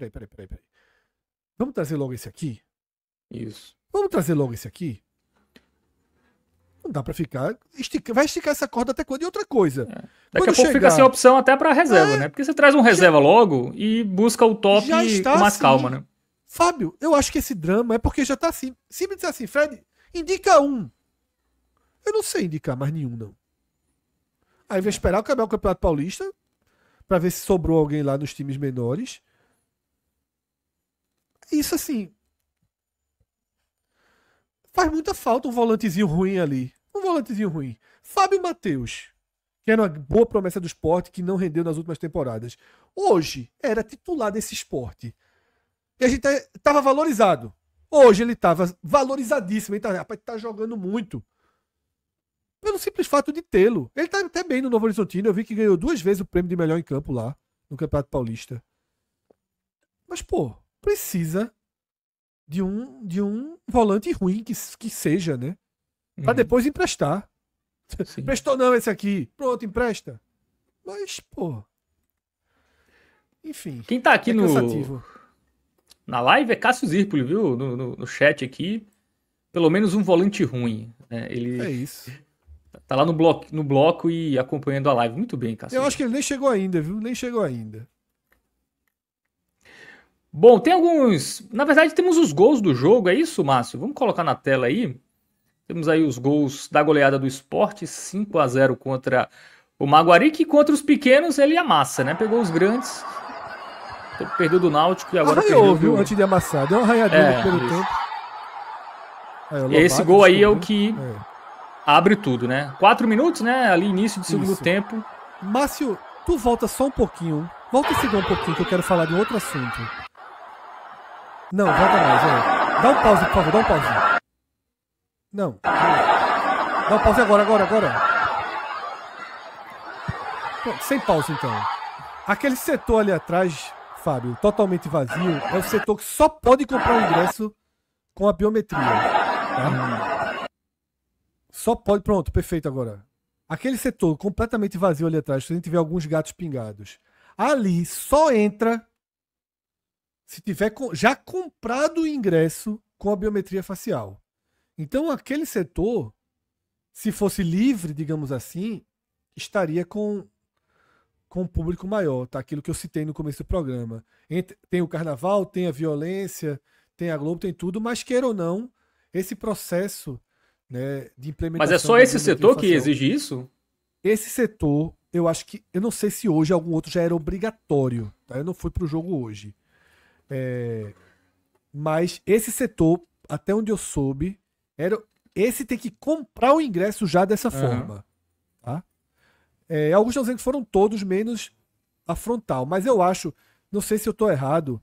Vamos trazer logo esse aqui? Isso. Vamos trazer logo esse aqui? Não dá pra ficar. Vai esticar essa corda até quando? E outra coisa. Daqui a pouco fica sem opção até pra reserva, né? Porque você traz um reserva logo e busca o top com mais calma, né? Fábio, eu acho que esse drama é porque já tá assim. Se me disser assim, Fred, indica um. Eu não sei indicar mais nenhum, não. Aí vai esperar acabar o Campeonato Paulista pra ver se sobrou alguém lá nos times menores. Isso assim. Faz muita falta um volantezinho ruim ali. Um volantezinho ruim. Fábio Matheus, que era uma boa promessa do esporte, que não rendeu nas últimas temporadas. Hoje era titular desse esporte. E a gente estava valorizado. Hoje ele estava valorizadíssimo. Ele tá jogando muito. Pelo simples fato de tê-lo. Ele tá até bem no Novo Horizontino. Eu vi que ganhou 2 vezes o prêmio de melhor em campo lá, no Campeonato Paulista. Mas, pô, precisa de um volante ruim que seja, né? Pra depois emprestar. Sim. Emprestou não esse aqui. Pronto, empresta. Mas, pô. Enfim. Quem tá aqui na live é Cássio Zirpoli, viu? No chat aqui. Pelo menos um volante ruim. Né? Ele é isso. Tá lá no bloco e acompanhando a live. Muito bem, Cássio. Eu acho que ele nem chegou ainda, viu? Nem chegou ainda. Bom, tem alguns... Na verdade, temos os gols do jogo. É isso, Márcio? Vamos colocar na tela aí. Temos aí os gols da goleada do Sport. 5-0 contra o Maguari, que contra os pequenos ele amassa, né? Pegou os grandes... Perdeu do Náutico e agora arranhou, perdeu viu? Antes de amassar. Deu uma arranhadinha no primeiro tempo. E esse gol aí é o que abre tudo, né? 4 minutos, né? Ali, início do segundo tempo. Márcio, tu volta só um pouquinho. Volta esse gol um pouquinho que eu quero falar de um outro assunto. Não, volta mais. Dá um pause, por favor. Dá um pause. Não. Dá um pause agora. Pronto, sem pause, então. Aquele setor ali atrás... Fábio, totalmente vazio, é o setor que só pode comprar o ingresso com a biometria. Tá? Só pode. Pronto, perfeito agora. Aquele setor completamente vazio ali atrás, se a gente tiver alguns gatos pingados, ali só entra se tiver já comprado o ingresso com a biometria facial. Então, aquele setor, se fosse livre, digamos assim, estaria com um público maior, tá? Aquilo que eu citei no começo do programa. Tem o carnaval, tem a violência, tem a Globo, tem tudo, mas queira ou não, esse processo, né, de implementação... Mas é só esse setor que exige isso? Esse setor, eu acho que... Eu não sei se hoje algum outro já era obrigatório, tá? Eu não fui pro jogo hoje. Mas esse setor, até onde eu soube, esse tem que comprar o ingresso já dessa forma. Tá? Alguns estão dizendo que foram todos, menos a frontal. Mas eu acho, não sei se eu estou errado,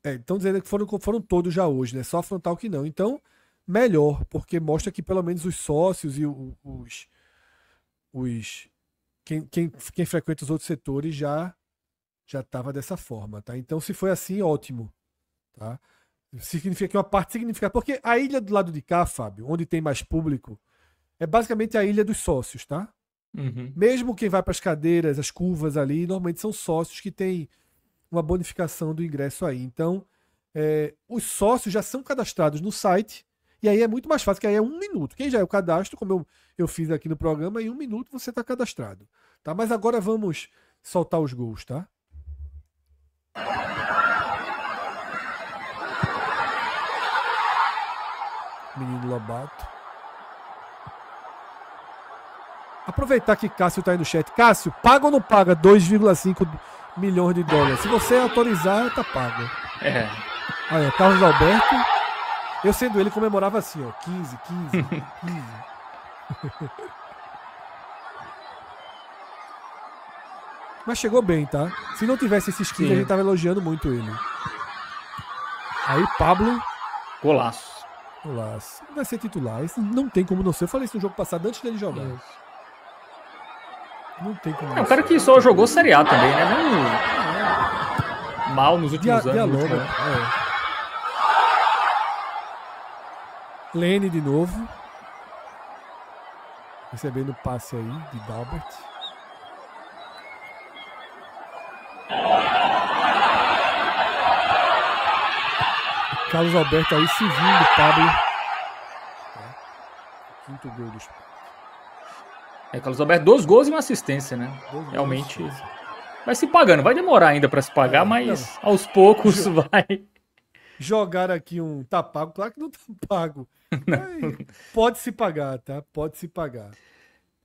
estão dizendo que foram todos já hoje, né? Só a frontal que não. Então, melhor, porque mostra que pelo menos os sócios e quem frequenta os outros setores já estava dessa forma, tá? Então, se foi assim, ótimo, tá? Significa que uma parte significa... Porque a ilha do lado de cá, Fábio, onde tem mais público, é basicamente a ilha dos sócios, tá? Uhum. Mesmo quem vai para as cadeiras, as curvas ali, normalmente são sócios que têm uma bonificação do ingresso aí. Então, os sócios já são cadastrados no site, e aí é muito mais fácil, que aí é 1 minuto. Quem já é o cadastro, como eu fiz aqui no programa, em 1 minuto você está cadastrado. Tá? Mas agora vamos soltar os gols, tá? Menino Lobato. Aproveitar que Cássio tá aí no chat. Cássio, paga ou não paga 2,5 milhões de dólares? Se você autorizar, tá pago. Aí, ó, Carlos Alberto. Eu sendo ele, comemorava assim, ó. 15. Mas chegou bem, tá? Se não tivesse esses 15, a gente tava elogiando muito ele. Aí, Pablo. Golaço. Vai ser titular. Isso não tem como não ser. Eu falei isso no jogo passado, antes dele jogar. Não tem como. É um cara que só jogou Série A também, né? Não mal nos últimos anos. Dialoga, Lene de novo. Recebendo o passe aí de Dalbert. Carlos Alberto aí se vindo, Pablo. Quinto gol do Sport. Carlos Alberto, 2 gols e uma assistência, né? Realmente vai se pagando. Vai demorar ainda para se pagar, mas aos poucos vai. Jogar aqui um tá pago, claro que não tá pago. Pode se pagar, tá? Pode se pagar.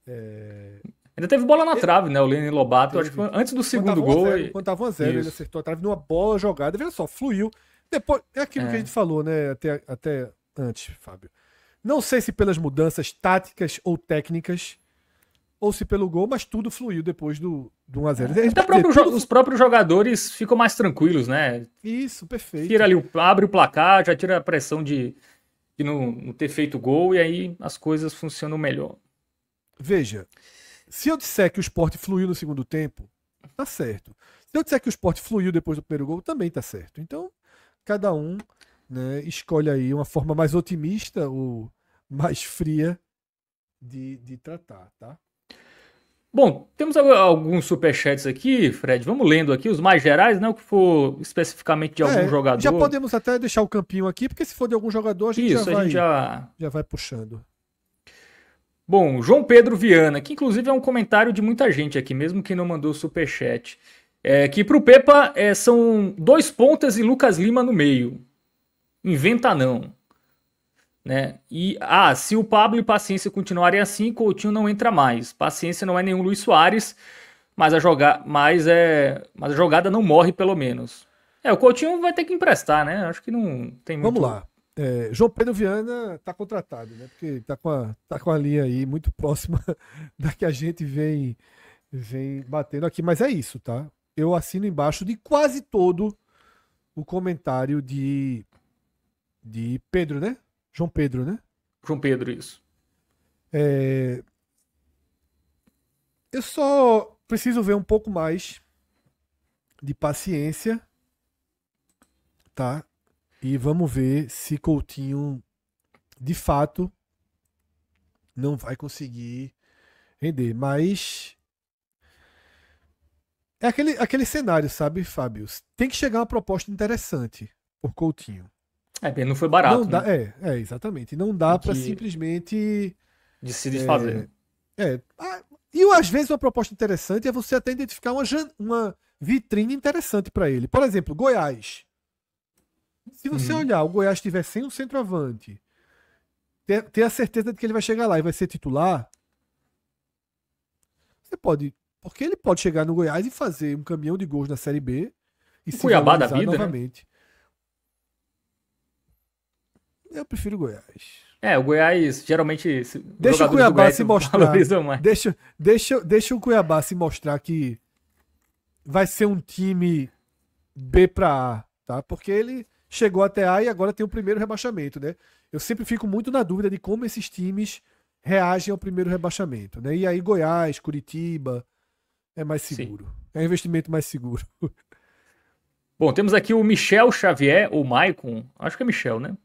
Ainda teve bola na trave, né? O Lene Lobato, acho que foi antes do segundo gol. Quando tava 1-0, ele acertou a trave numa bola jogada. Veja só, fluiu. Depois, é aquilo que a gente falou, né? Até antes, Fábio. Não sei se pelas mudanças táticas ou técnicas, ou se pelo gol, mas tudo fluiu depois do 1-0. Até os próprios jogadores ficam mais tranquilos, né? Isso, perfeito. Tira ali, abre o placar, já tira a pressão de não ter feito gol, e aí as coisas funcionam melhor. Veja, se eu disser que o Sport fluiu no segundo tempo, tá certo. Se eu disser que o Sport fluiu depois do primeiro gol, também tá certo. Então, cada um, né, escolhe aí uma forma mais otimista ou mais fria de tratar, tá? Bom, temos alguns superchats aqui, Fred. Vamos lendo aqui os mais gerais, não o que for especificamente de algum jogador. Já podemos até deixar o campinho aqui, porque se for de algum jogador, a gente já vai puxando. Bom, João Pedro Viana, que inclusive é um comentário de muita gente aqui, mesmo quem não mandou superchat. Que pro Pepa são 2 pontas e Lucas Lima no meio. Inventa não. Né? E se o Pablo e Paciência continuarem assim, Coutinho não entra mais. Paciência não é nenhum Luis Soares, mas a jogada não morre pelo menos. O Coutinho vai ter que emprestar, né? Acho que não tem muito. Vamos lá. João Pedro Viana tá contratado, né? Porque tá com a linha aí muito próxima da que a gente vem batendo aqui, mas é isso, tá? Eu assino embaixo de quase todo o comentário de Pedro, né? João Pedro, né? João Pedro, isso. Eu só preciso ver um pouco mais de paciência, tá? E vamos ver se Coutinho, de fato, não vai conseguir render. Mas é aquele cenário, sabe, Fábio? Tem que chegar uma proposta interessante por Coutinho. Não foi barato. Não dá, exatamente. Não dá para simplesmente de se desfazer. E às vezes uma proposta interessante é você até identificar uma vitrine interessante para ele. Por exemplo, Goiás. Se você olhar, o Goiás estiver sem um centroavante, ter a certeza de que ele vai chegar lá e vai ser titular, você pode. Porque ele pode chegar no Goiás e fazer um caminhão de gols na Série B e se Cuiabá da valorizar vida, novamente. Né? Eu prefiro Goiás. O Goiás geralmente. Deixa o Cuiabá se mostrar. Mais. Deixa o Cuiabá se mostrar que vai ser um time B pra A, tá? Porque ele chegou até A e agora tem o primeiro rebaixamento, né? Eu sempre fico muito na dúvida de como esses times reagem ao primeiro rebaixamento, né? E aí Goiás, Curitiba é mais seguro. Sim. É um investimento mais seguro. Bom, temos aqui o Michel Xavier, ou Maicon, acho que é Michel, né?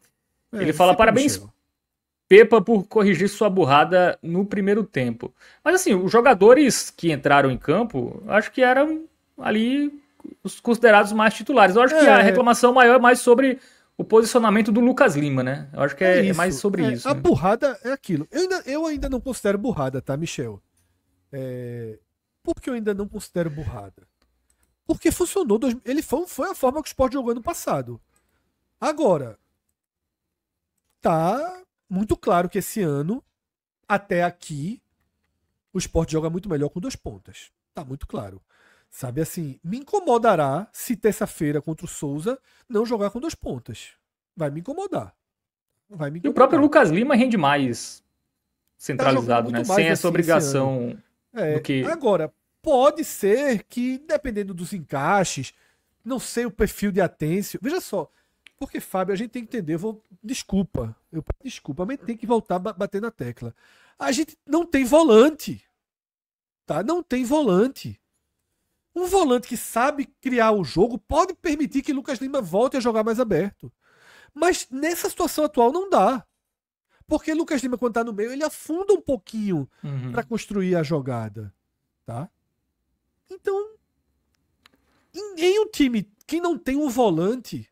Ele fala, parabéns, Michel. Pepa, por corrigir sua burrada no primeiro tempo. Mas assim, os jogadores que entraram em campo, acho que eram ali os considerados mais titulares. Eu acho que a reclamação maior é mais sobre o posicionamento do Lucas Lima, né? Eu acho que é mais sobre isso. A burrada é aquilo. Eu ainda não considero burrada, tá, Michel? Por que eu ainda não considero burrada? Porque funcionou. Ele foi a forma que o Sport jogou ano passado. Agora, tá muito claro que esse ano, até aqui, o Sport joga muito melhor com 2 pontas. Tá muito claro. Sabe assim, me incomodará se terça-feira contra o Souza não jogar com 2 pontas. Vai me incomodar. E o próprio Lucas Lima rende mais centralizado, né? Sem essa obrigação do que... Agora, pode ser que, dependendo dos encaixes, não sei o perfil de Atencio. Veja só, porque, Fábio, a gente tem que entender, desculpa, mas tem que voltar a bater na tecla. A gente não tem volante, tá? Não tem volante. Um volante que sabe criar o jogo pode permitir que Lucas Lima volte a jogar mais aberto. Mas nessa situação atual não dá. Porque Lucas Lima, quando tá no meio, ele afunda um pouquinho para construir a jogada, tá? Então, em um time que não tem um volante,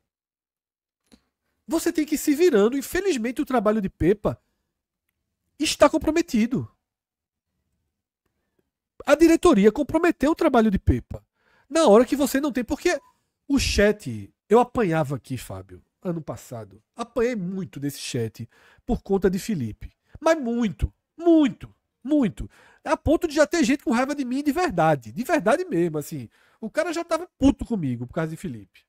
você tem que ir se virando. Infelizmente, o trabalho de Pepa está comprometido. A diretoria comprometeu o trabalho de Pepa. Na hora que você não tem. Porque o chat, eu apanhava aqui, Fábio, ano passado. Apanhei muito desse chat por conta de Felipe. Mas muito, muito, muito. A ponto de já ter gente com raiva de mim de verdade. De verdade mesmo, assim. O cara já tava puto comigo por causa de Felipe.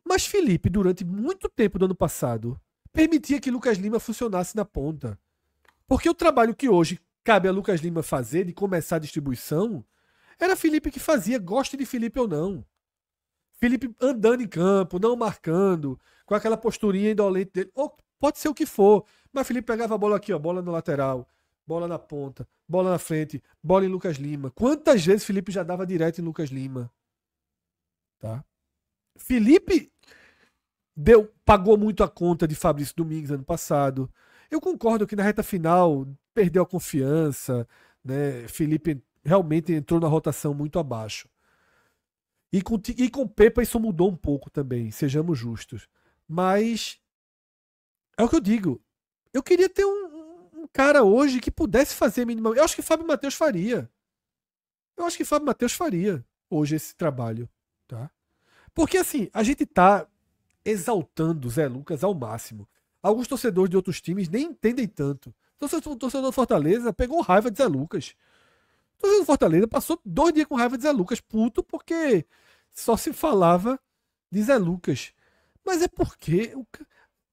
Mas Felipe, durante muito tempo do ano passado, permitia que Lucas Lima funcionasse na ponta. Porque o trabalho que hoje cabe a Lucas Lima fazer, de começar a distribuição, era Felipe que fazia, goste de Felipe ou não. Felipe andando em campo, não marcando, com aquela posturinha indolente dele. Ou pode ser o que for, mas Felipe pegava a bola aqui, ó, bola no lateral, bola na ponta, bola na frente, bola em Lucas Lima. Quantas vezes Felipe já dava direto em Lucas Lima? Tá? Felipe pagou muito a conta de Fabrício Domingues ano passado. Eu concordo que na reta final perdeu a confiança, né? Felipe realmente entrou na rotação muito abaixo. E com Pepa isso mudou um pouco também, sejamos justos. Mas é o que eu digo. Eu queria ter um cara hoje que pudesse fazer minimamente. Eu acho que Fábio Matheus faria. Hoje esse trabalho, tá? Porque assim, a gente tá exaltando o Zé Lucas ao máximo. Alguns torcedores de outros times nem entendem tanto. O torcedor do Fortaleza pegou raiva de Zé Lucas. O torcedor do Fortaleza passou 2 dias com raiva de Zé Lucas, puto, porque só se falava de Zé Lucas. Mas é porque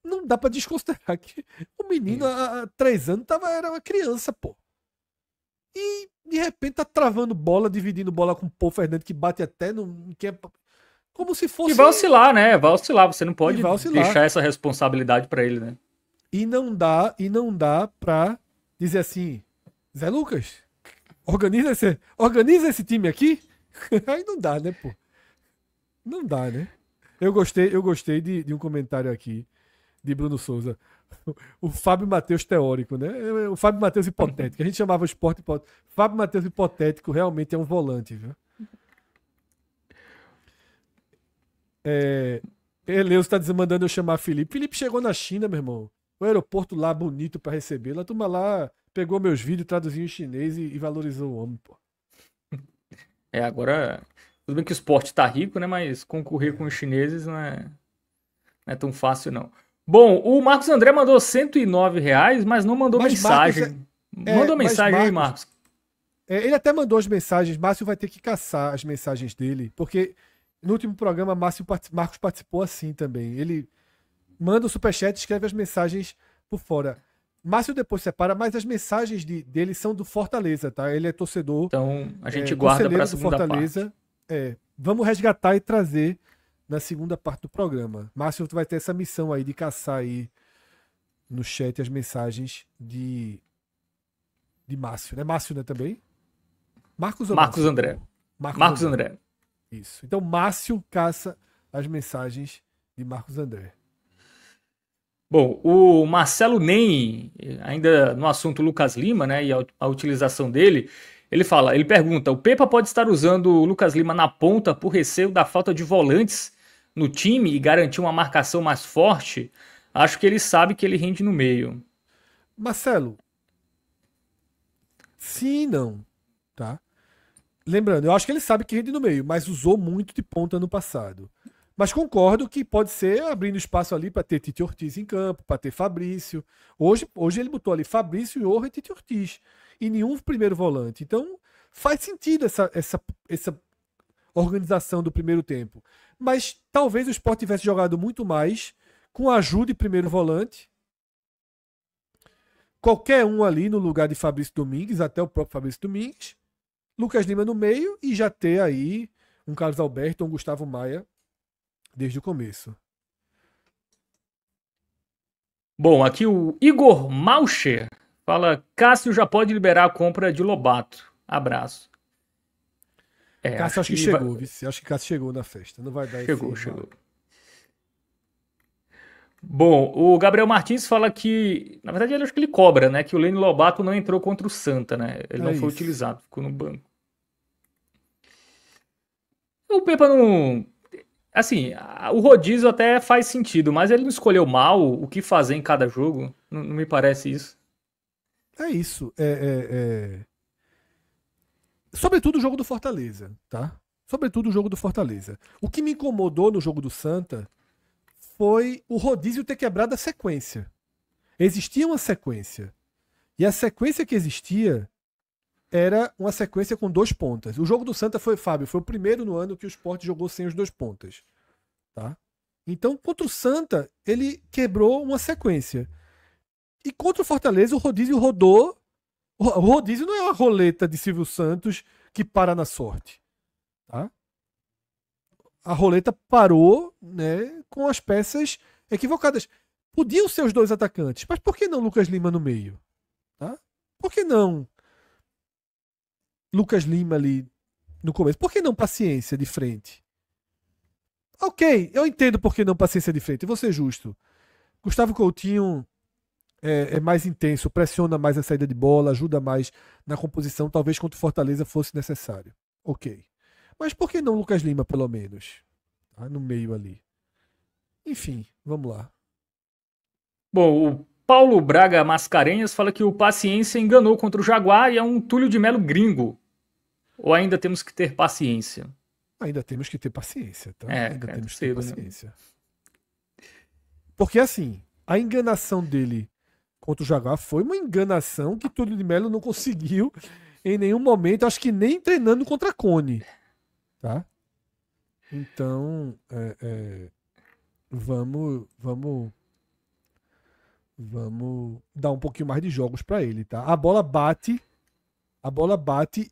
não dá pra desconsiderar que o menino há 3 anos era uma criança, pô. E de repente tá travando bola, dividindo bola com o Paul Fernandes, que bate até no... Como se fosse... E vai oscilar, né? Vai oscilar. Você não pode deixar essa responsabilidade pra ele, né? E não dá pra dizer assim, Zé Lucas, organiza esse time aqui. Aí não dá, né, pô? Não dá, né? Eu gostei de um comentário aqui de Bruno Souza. O Fábio Matheus teórico, né? O Fábio Matheus hipotético. A gente chamava o esporte hipotético. Fábio Matheus hipotético realmente é um volante, viu? Eleus tá mandando eu chamar Felipe. Felipe chegou na China, meu irmão. o aeroporto lá bonito para recebê-lo. A turma lá pegou meus vídeos, traduziu em chinês e valorizou o homem, pô. Agora, tudo bem que o esporte tá rico, né? Mas concorrer com É. os chineses não é tão fácil, não. Bom, o Marcos André mandou R$ 109, mas não mandou Mas Marcos, mensagem. Mandou mas mensagem aí, Marcos, Marcos. ele até mandou as mensagens. Márcio vai ter que caçar as mensagens dele, porque no último programa Marcos participou assim também. Ele manda o superchat e escreve as mensagens por fora. Márcio depois separa, mas as mensagens dele são do Fortaleza, tá? Ele é torcedor, Então, a gente guarda para a conselheiro do segunda parte. Fortaleza. Vamos resgatar e trazer na segunda parte do programa. Márcio vai ter essa missão aí de caçar aí no chat as mensagens de Márcio, né? Márcio, né, também? Marcos ou Marcos Márcio? André. Marcos Marcos André. André. Isso. Então, Márcio caça as mensagens de Marcos André. Bom, o Marcelo Nem, ainda no assunto Lucas Lima, né, e a utilização dele, ele pergunta: o Pepa pode estar usando o Lucas Lima na ponta por receio da falta de volantes no time e garantir uma marcação mais forte? Acho que ele sabe que ele rende no meio. Marcelo, sim e não, tá? Lembrando, eu acho que ele sabe que rende no meio, mas usou muito de ponta no passado. Mas concordo que pode ser abrindo espaço ali para ter Tite Ortiz em campo, para ter Fabrício. Hoje ele botou ali Fabrício, Johan e Tite Ortiz. E nenhum primeiro volante. Então faz sentido essa organização do primeiro tempo. Mas talvez o Sport tivesse jogado muito mais com a ajuda de primeiro volante. Qualquer um ali no lugar de Fabrício Domingues, até o próprio Fabrício Domingues. Lucas Lima no meio e já ter aí um Carlos Alberto ou um Gustavo Maia desde o começo. Bom, aqui o Igor Malcher fala: Cássio já pode liberar a compra de Lobato. Abraço. Cássio acho que chegou, acho que Cássio chegou na festa. Não vai dar Chegou, esse. chegou. Bom, o Gabriel Martins fala que, na verdade, acho que ele cobra, né? Que o Lene Lobato não entrou contra o Santa, né? Ele não foi utilizado, ficou no banco. O Pepa não. Assim, o rodízio até faz sentido, mas ele não escolheu mal o que fazer em cada jogo. Não me parece isso. É isso. Sobretudo o jogo do Fortaleza, tá? Sobretudo o jogo do Fortaleza. O que me incomodou no jogo do Santa foi o rodízio ter quebrado a sequência. Existia uma sequência. E a sequência que existia era uma sequência com 2 pontas. O jogo do Santa foi o primeiro no ano que o Sport jogou sem os 2 pontas. Tá? Então, contra o Santa, ele quebrou uma sequência. E contra o Fortaleza, o rodízio rodou. O rodízio não é uma roleta de Silvio Santos que para na sorte. Tá? A roleta parou, né, com as peças equivocadas. Podiam ser os 2 atacantes, mas por que não Lucas Lima no meio? Tá? Por que não Lucas Lima ali no começo? Por que não Paciência de frente? Ok, eu entendo por que não Paciência de frente, vou ser justo. Gustavo Coutinho é mais intenso, pressiona mais a saída de bola, ajuda mais na composição, talvez contra o Fortaleza fosse necessário. Ok. Mas por que não Lucas Lima, pelo menos? Tá? No meio ali. Enfim, vamos lá. Bom, o Paulo Braga Mascarenhas fala que o Paciência enganou contra o Jaguar e é um Túlio de Melo gringo. Ou ainda temos que ter paciência? Ainda temos que ter paciência, tá? Ainda Cara, temos que cedo, ter paciência. Né? Porque assim, a enganação dele contra o Jaguar foi uma enganação que Túlio de Melo não conseguiu em nenhum momento, acho que nem treinando contra a Cone. Tá? Então, vamos dar um pouquinho mais de jogos para ele, tá? A bola bate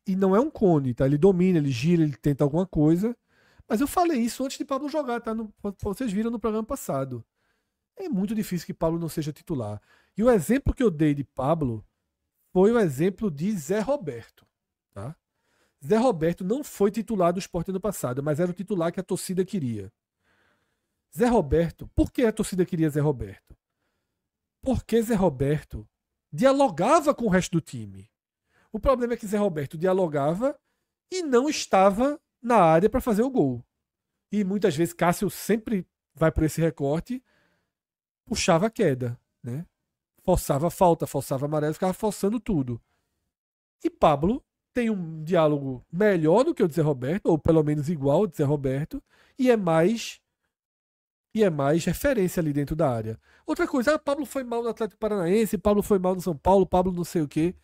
e não é um Cone, tá? Ele domina, ele gira, ele tenta alguma coisa. Mas eu falei isso antes de Pablo jogar, tá? Vocês viram no programa passado. É muito difícil que Pablo não seja titular. E o exemplo que eu dei de Pablo foi o exemplo de Zé Roberto, tá? Zé Roberto não foi titular do Sport ano passado, mas era o titular que a torcida queria. Zé Roberto, por que a torcida queria Zé Roberto? Porque Zé Roberto dialogava com o resto do time. O problema é que Zé Roberto dialogava e não estava na área para fazer o gol. E muitas vezes Cássio sempre vai por esse recorte, puxava a queda, né? forçava falta, forçava amarelo, ficava forçando tudo. E Pablo tem um diálogo melhor do que o de Zé Roberto, ou pelo menos igual ao de Zé Roberto, e é mais referência ali dentro da área. Outra coisa, Pablo foi mal no Atlético Paranaense, Pablo foi mal no São Paulo, Pablo não sei o quê.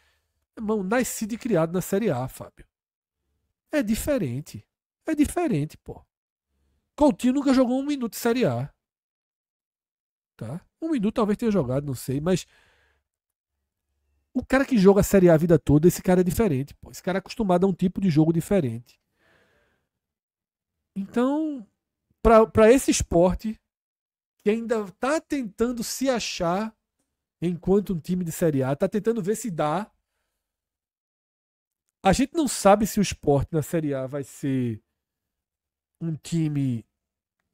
Irmão, nascido e criado na Série A, Fábio. É diferente. É diferente, pô. Coutinho nunca jogou 1 minuto de Série A. Tá? 1 minuto talvez tenha jogado, não sei, mas o cara que joga a Série A a vida toda, esse cara é diferente, pô. Esse cara é acostumado a um tipo de jogo diferente. Então, para esse esporte que ainda tá tentando se achar enquanto um time de Série A, tá tentando ver se dá. A gente não sabe se o Sport na Série A vai ser um time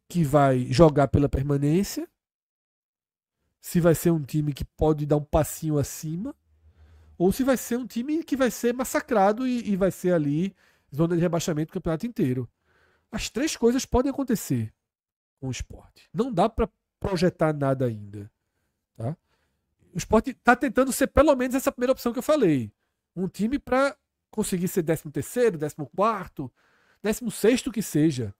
que vai jogar pela permanência, se vai ser um time que pode dar um passinho acima, ou se vai ser um time que vai ser massacrado e vai ser ali zona de rebaixamento do campeonato inteiro. As três coisas podem acontecer com o Sport. Não dá para projetar nada ainda. Tá? O Sport está tentando ser pelo menos essa primeira opção que eu falei. Um time para conseguir ser 13º, 14º, 16º que seja.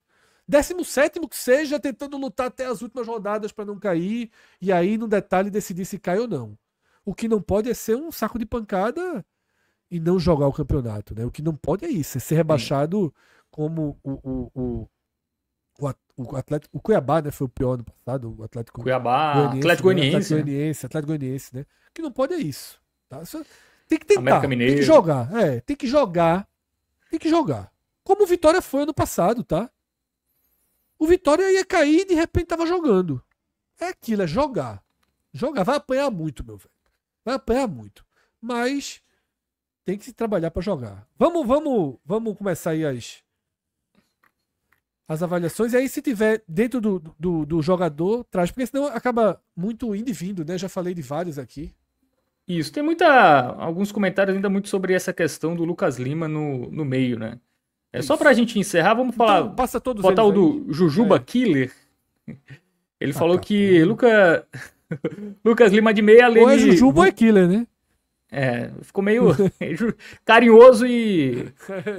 17º que seja, tentando lutar até as últimas rodadas para não cair, e aí, no detalhe, decidir se cai ou não. O que não pode é ser um saco de pancada e não jogar o campeonato. Né? O que não pode é isso, é ser rebaixado como o Atlético, o Cuiabá, né, foi o pior ano passado, o Atlético Cuiabá, Atlético Goianiense, né? O que não pode é isso. Tá? Tem que tentar, tem que jogar, tem que jogar. Como o Vitória foi ano passado, tá? O Vitória ia cair e de repente tava jogando. É aquilo, é jogar. Jogar, vai apanhar muito, meu velho. Vai apanhar muito. Mas tem que se trabalhar para jogar. Vamos começar aí as avaliações. E aí, se tiver dentro do jogador, traz. Porque senão acaba muito indo e vindo, né? Já falei de vários aqui. Isso, tem alguns comentários ainda muito sobre essa questão do Lucas Lima no meio, né? Só pra gente encerrar, vamos falar. Então, passa todos botar o do aí. Jujuba Killer. Ele falou que Lucas Lima de meia, Ou é Jujuba ou é Killer, né? Ficou meio carinhoso e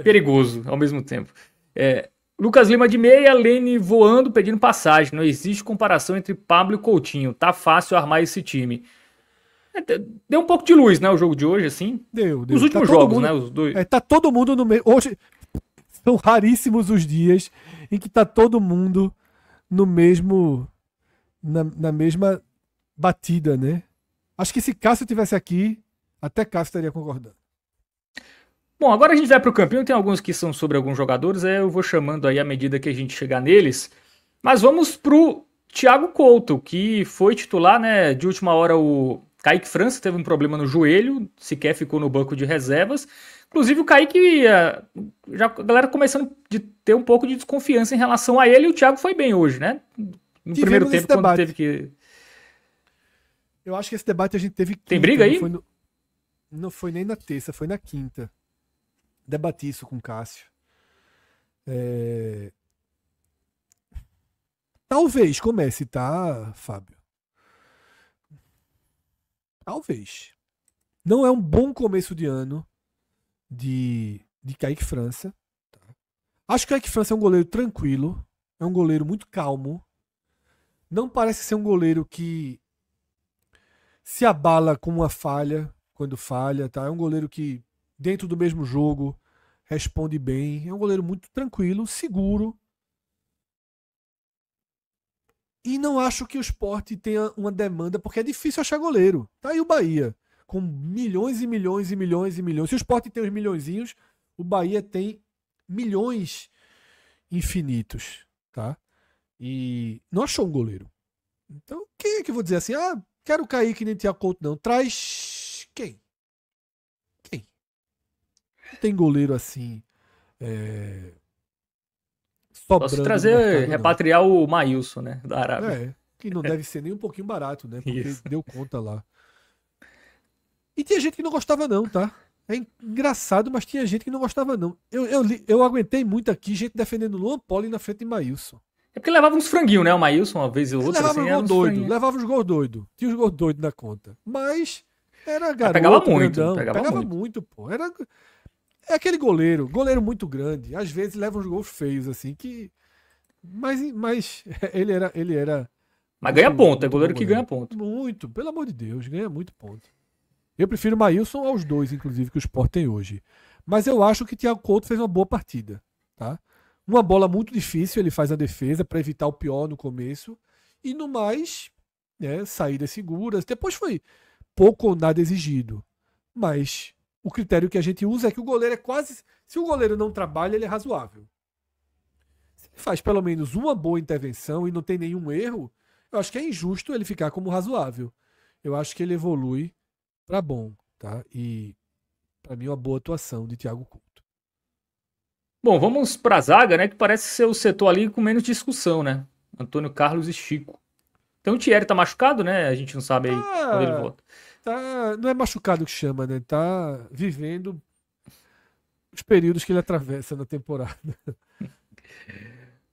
perigoso ao mesmo tempo. Lucas Lima de meia, Lene voando, pedindo passagem. Não existe comparação entre Pablo e Coutinho. Tá fácil armar esse time. Deu um pouco de luz, né, o jogo de hoje, assim. Deu. Os últimos jogos, né, os dois. Tá todo mundo no meio. Hoje são raríssimos os dias em que tá todo mundo no mesmo... Na mesma batida, né? Acho que se Cássio tivesse aqui, até Cássio estaria concordando. Bom, agora a gente vai pro campinho, tem alguns que são sobre alguns jogadores, eu vou chamando aí à medida que a gente chegar neles. Mas vamos pro Thiago Couto, que foi titular, né? De última hora o Kaique França teve um problema no joelho, sequer ficou no banco de reservas. Inclusive o Kaique, já a galera começando a ter um pouco de desconfiança em relação a ele, e o Thiago foi bem hoje, né? No primeiro tempo, quando teve que... Eu acho que esse debate a gente teve quinta. Tem briga aí? Não foi nem na terça, foi na quinta. Debati isso com o Cássio. Talvez comece, tá, Fábio? Talvez. Não é um bom começo de ano de Kaique França. Tá? Acho que o Kaique França é um goleiro tranquilo. É um goleiro muito calmo. Não parece ser um goleiro que se abala com uma falha quando falha. Tá? É um goleiro que, dentro do mesmo jogo, responde bem. É um goleiro muito tranquilo, seguro. E não acho que o Sport tenha uma demanda, porque é difícil achar goleiro. Tá aí o Bahia, com milhões e milhões e milhões e milhões. Se o Sport tem uns milhõezinhos, o Bahia tem milhões infinitos. Tá? E não achou um goleiro. Então, quem é que eu vou dizer assim? Quero cair que nem Thiago Couto, não. Traz quem? Não tem goleiro assim. Posso trazer, repatriar o Maílson, né? Da Arábia. Que não deve ser nem um pouquinho barato, né? Porque deu conta lá. E tinha gente que não gostava, não, tá? É engraçado, mas tinha gente que não gostava, não. Eu aguentei muito aqui, gente defendendo Luan Poli na frente de Maílson. É porque levava uns franguinhos, né? O Maílson, uma vez ou Ele outra, levava assim, os era gols uns doidos, franguinhos. levava os gols doidos. Tinha os gols doidos na conta. Mas era Mas pegava garoto, muito, grandão. pegava Pegava muito. muito, pô. É aquele goleiro muito grande. Às vezes leva uns gols feios, assim, que. Mas ele era Mas ganha ponto, é muito bom goleiro que ganha goleiro. ponto. Muito, pelo amor de Deus, ganha muito ponto. Eu prefiro o Maílson aos dois, inclusive, que o Sport tem hoje. Mas eu acho que o Thiago Couto fez uma boa partida, tá? Uma bola muito difícil, ele faz a defesa para evitar o pior no começo. E no mais, né, saídas seguras. Depois foi pouco ou nada exigido. Mas o critério que a gente usa é que o goleiro é quase. Se o goleiro não trabalha, ele é razoável. Se ele faz pelo menos uma boa intervenção e não tem nenhum erro, eu acho que é injusto ele ficar como razoável. Eu acho que ele evolui para bom, tá? E para mim é uma boa atuação de Thiago Couto. Bom, vamos pra zaga, né? Que parece ser o setor ali com menos discussão, né? Antônio Carlos e Chico. Então o Thierry tá machucado, né? A gente não sabe aí quando ele Tá, volta. não é machucado que chama, né? Tá vivendo os períodos que ele atravessa na temporada.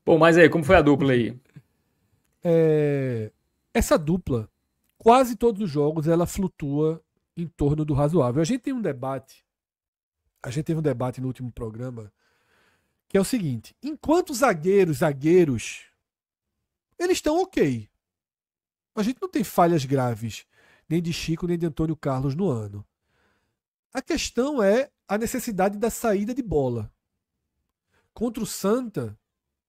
Bom, mas aí, como foi a dupla aí? É, essa dupla, quase todos os jogos, ela flutua em torno do razoável. A gente teve um debate no último programa, que é o seguinte: enquanto zagueiros, eles estão ok. A gente não tem falhas graves, nem de Chico, nem de Antônio Carlos no ano. A questão é a necessidade da saída de bola. Contra o Santa,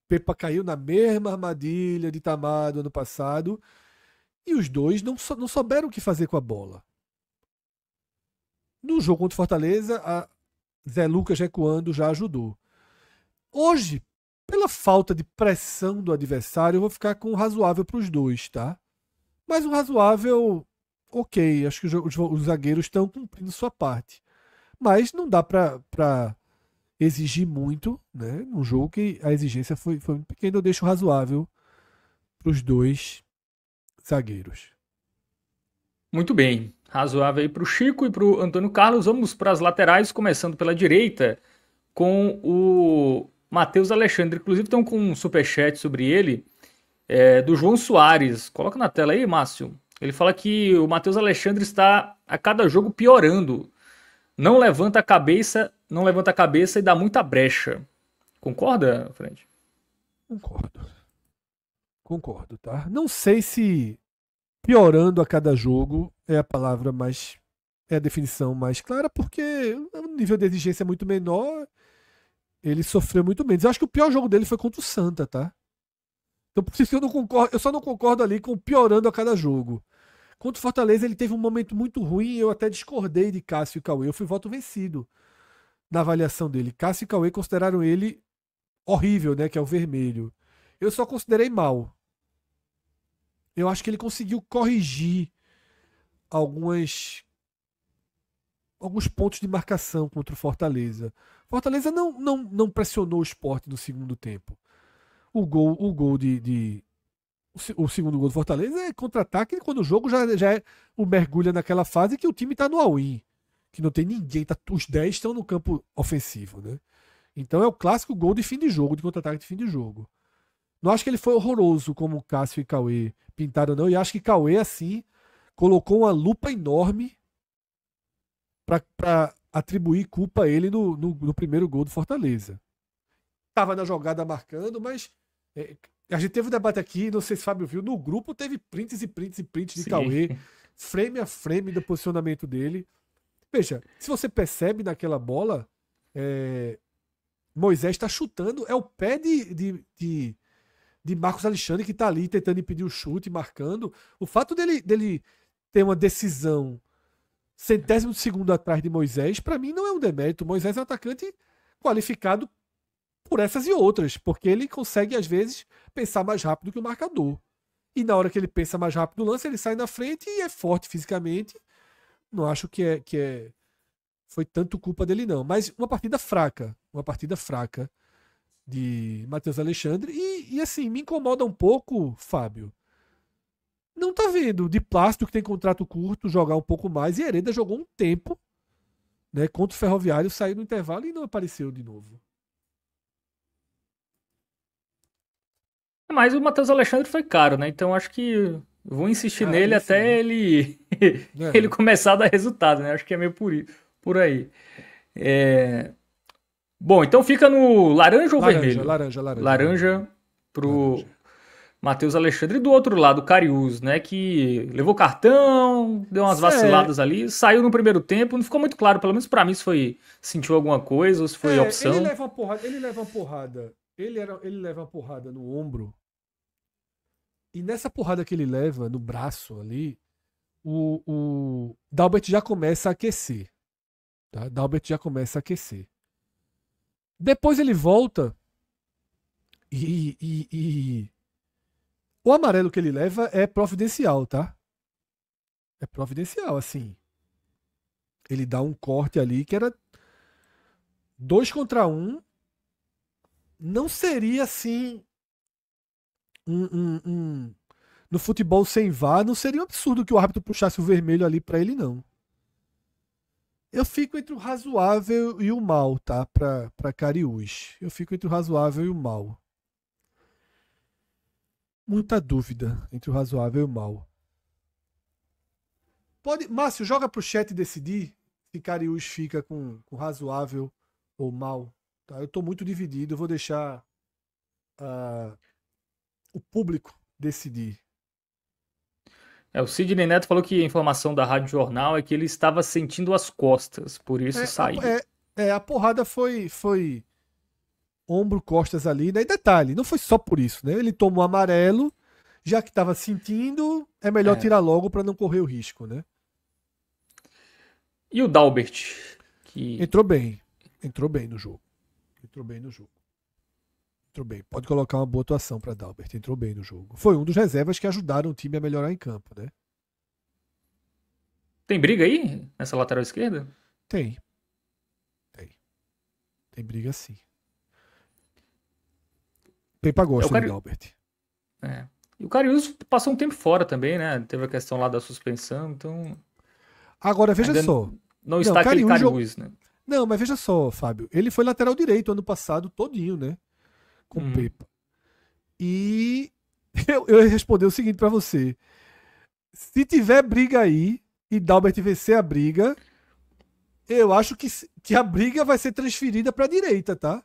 Pepa caiu na mesma armadilha de Tamar do ano passado e os dois não souberam o que fazer com a bola. No jogo contra o Fortaleza, a Zé Lucas recuando já ajudou. Hoje, pela falta de pressão do adversário, eu vou ficar com um razoável para os dois, tá? Mas um razoável, ok. Acho que os zagueiros estão cumprindo sua parte. Mas não dá para exigir muito, né? Num jogo que a exigência foi muito pequena, eu deixo razoável para os dois zagueiros. Muito bem. Razoável aí pro Chico e pro Antônio Carlos. Vamos para as laterais, começando pela direita, com o Matheus Alexandre. Inclusive, estão com um superchat sobre ele, do João Soares. Coloca na tela aí, Márcio. Ele fala que o Matheus Alexandre está a cada jogo piorando. Não levanta a cabeça e dá muita brecha. Concorda, Fred? Concordo. Concordo, tá? Não sei se piorando a cada jogo é a palavra mais. É a definição mais clara, porque o nível de exigência é muito menor, ele sofreu muito menos. Eu acho que o pior jogo dele foi contra o Santa, tá? Então por isso que eu não concordo, eu só não concordo ali com piorando a cada jogo. Contra o Fortaleza ele teve um momento muito ruim, eu até discordei de Cássio e Cauê, eu fui voto vencido na avaliação dele. Cássio e Cauê consideraram ele horrível, né, que é o vermelho. Eu só considerei mal. Eu acho que ele conseguiu corrigir algumas alguns pontos de marcação contra o Fortaleza. Fortaleza não pressionou o Sport no segundo tempo. O segundo gol do Fortaleza é contra-ataque quando o jogo já é o mergulha naquela fase que o time está no all-in, que não tem ninguém, os 10 estão no campo ofensivo, né? Então é o clássico gol de fim de jogo, de contra-ataque de fim de jogo. Não acho que ele foi horroroso como Cássio e Cauê pintaram, não. E acho que Cauê, assim, colocou uma lupa enorme para atribuir culpa a ele no primeiro gol do Fortaleza. Tava na jogada marcando, mas a gente teve um debate aqui, não sei se o Fábio viu, no grupo teve prints e prints e prints de Sim. Cauê, frame a frame do posicionamento dele. Veja, se você percebe naquela bola, Moisés está chutando, é o pé de Marcos Alexandre que está ali tentando impedir o chute, marcando. O fato dele ter uma decisão centésimo de segundo atrás de Moisés, para mim não é um demérito. Moisés é um atacante qualificado por essas e outras, porque ele consegue, às vezes, pensar mais rápido que o marcador. E na hora que ele pensa mais rápido no lance, ele sai na frente e é forte fisicamente. Não acho que foi tanto culpa dele, não. Mas uma partida fraca de Matheus Alexandre. E assim, me incomoda um pouco, Fábio. Não tá vendo de Plástico, que tem contrato curto, jogar um pouco mais. E Hereda jogou um tempo, né, contra o Ferroviário, saiu no intervalo e não apareceu de novo. Mas o Matheus Alexandre foi caro, né? Então acho que vou insistir nele Aí sim. até ele ele É. começar a dar resultado, né? Acho que é meio por aí. É, bom, então fica no laranja ou Laranja, vermelho? laranja, laranja, laranja. Laranja pro Laranja. Matheus Alexandre. E do outro lado, o Cariús, né? Que levou cartão, deu umas É, vaciladas ali, saiu no primeiro tempo, não ficou muito claro, pelo menos pra mim, se foi sentiu alguma coisa ou se foi ele opção. leva uma porrada, ele leva uma porrada. Ele leva uma porrada no ombro. E nessa porrada que ele leva no braço ali, o Dalbert já começa a aquecer. Tá? Dalbert já começa a aquecer. Depois ele volta e o amarelo que ele leva é providencial, tá? É providencial, assim. Ele dá um corte ali que era 2 contra 1. Não seria assim no futebol sem VAR, não seria um absurdo que o árbitro puxasse o vermelho ali pra ele, não. Eu fico entre o razoável e o mal, tá? Pra Cariús. Eu fico entre o razoável e o mal. Muita dúvida entre o razoável e o mal. Márcio, joga pro chat decidir se Cariús fica com razoável ou mal. Tá? Eu tô muito dividido, eu vou deixar o público decidir. É, o Sidney Neto falou que a informação da Rádio Jornal é que ele estava sentindo as costas, por isso É, saiu. a porrada foi ombro, costas ali, né? E detalhe, não foi só por isso, né? Ele tomou amarelo, já que estava sentindo, é melhor É. tirar logo para não correr o risco, né? E o Dalbert, que Entrou bem. Entrou bem no jogo. Entrou bem no jogo. Entrou bem. Pode colocar uma boa atuação para Dalbert. Entrou bem no jogo. Foi um dos reservas que ajudaram o time a melhorar em campo, né? tem briga aí nessa lateral esquerda? Tem. Tem. Tem briga sim. Pepa É, o gosta de Cari... Dalbert. é. E o Cariús passou um tempo fora também, né? Teve a questão lá da suspensão, então Agora, veja ainda só. não Não, está aquele Cariús. Cariús, né? Não, mas veja só, Fábio. Ele foi lateral direito ano passado todinho, né? Com Uhum. Pepa. E eu ia responder o seguinte pra você. Se tiver briga aí e Dalbert vencer a briga, eu acho que a briga vai ser transferida pra direita, tá?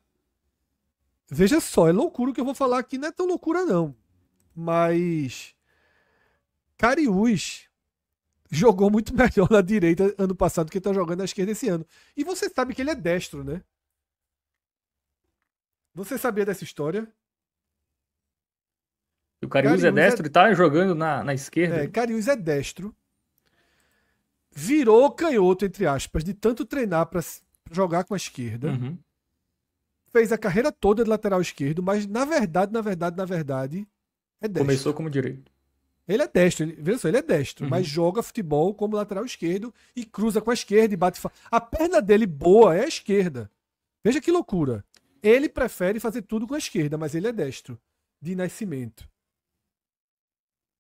Veja só, é loucura o que eu vou falar aqui, não é tão loucura não. Mas Cariús jogou muito melhor na direita ano passado do que tá jogando na esquerda esse ano. E você sabe que ele é destro, né? Você sabia dessa história? E o Cariús é Cariús é, destro e tá jogando na esquerda. Cariús é destro. Virou canhoto, entre aspas, de tanto treinar para jogar com a esquerda. Uhum. Fez a carreira toda de lateral esquerdo, mas na verdade, é Começou destro. como direito. Ele é destro, veja só, ele é destro, mas Uhum. joga futebol como lateral esquerdo e cruza com a esquerda e bate. A perna dele boa é a esquerda. Veja que loucura. Ele prefere fazer tudo com a esquerda, mas ele é destro, de nascimento.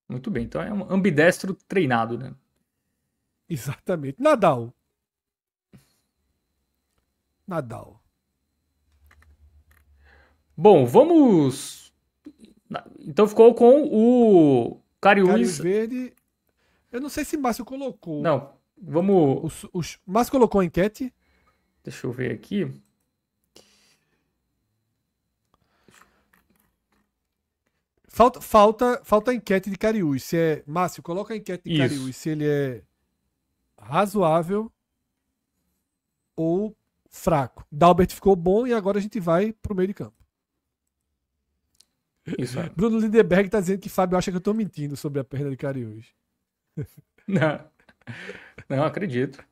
Muito bem, então é um ambidestro treinado, né? Exatamente. Nadal. Nadal. Bom, vamos. Então ficou com o Cariús Cariús. Verde. Eu não sei se Márcio colocou. Não, vamos. Márcio colocou a enquete. Deixa eu ver aqui. Falta a enquete de Cariús. Se é. Márcio, coloca a enquete de Isso. Cariús se ele é razoável ou fraco. Dalbert ficou bom e agora a gente vai pro meio de campo. Isso é. Bruno Lindenberg tá dizendo que Fábio acha que eu tô mentindo sobre a perna de Cariús. Não, não acredito.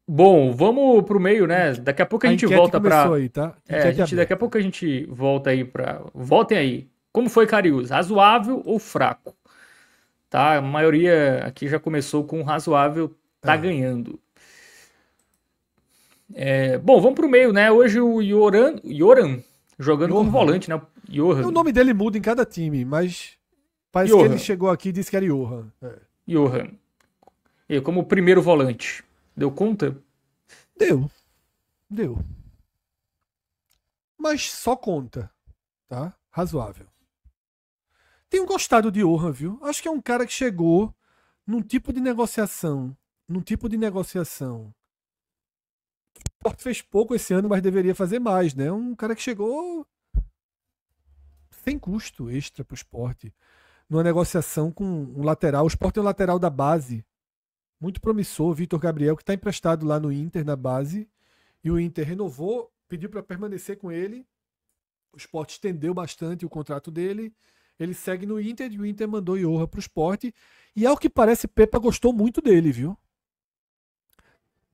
Bom, vamos pro meio, né? Daqui a pouco a A gente enquete volta começou pra. aí, tá? É, a Enquete gente daqui a aberta. pouco a gente volta aí pra. Votem aí. Como foi Cariús? Razoável ou fraco? Tá? A maioria aqui já começou com razoável, tá É. ganhando. É, bom, vamos pro meio, né? Hoje o Yoran jogando como Johan, né? volante, né? O Johan. nome dele muda em cada time, mas parece que ele Johan. chegou aqui e disse que era Johan. É. Johan. E como primeiro volante. Deu conta? Deu. Deu. Mas só conta, tá? Razoável. Tenho gostado de Johan, viu? Acho que é um cara que chegou num tipo de negociação. Num tipo de negociação. O Sport fez pouco esse ano, mas deveria fazer mais, né? Um cara que chegou sem custo extra pro Sport. Numa negociação com um lateral. O Sport é um lateral da base. Muito promissor, Vitor Gabriel, que está emprestado lá no Inter, na base. E o Inter renovou, pediu para permanecer com ele. O Sport estendeu bastante o contrato dele. Ele segue no Inter e o Inter mandou Johan pro Sport. E ao que parece, Pepa gostou muito dele, viu?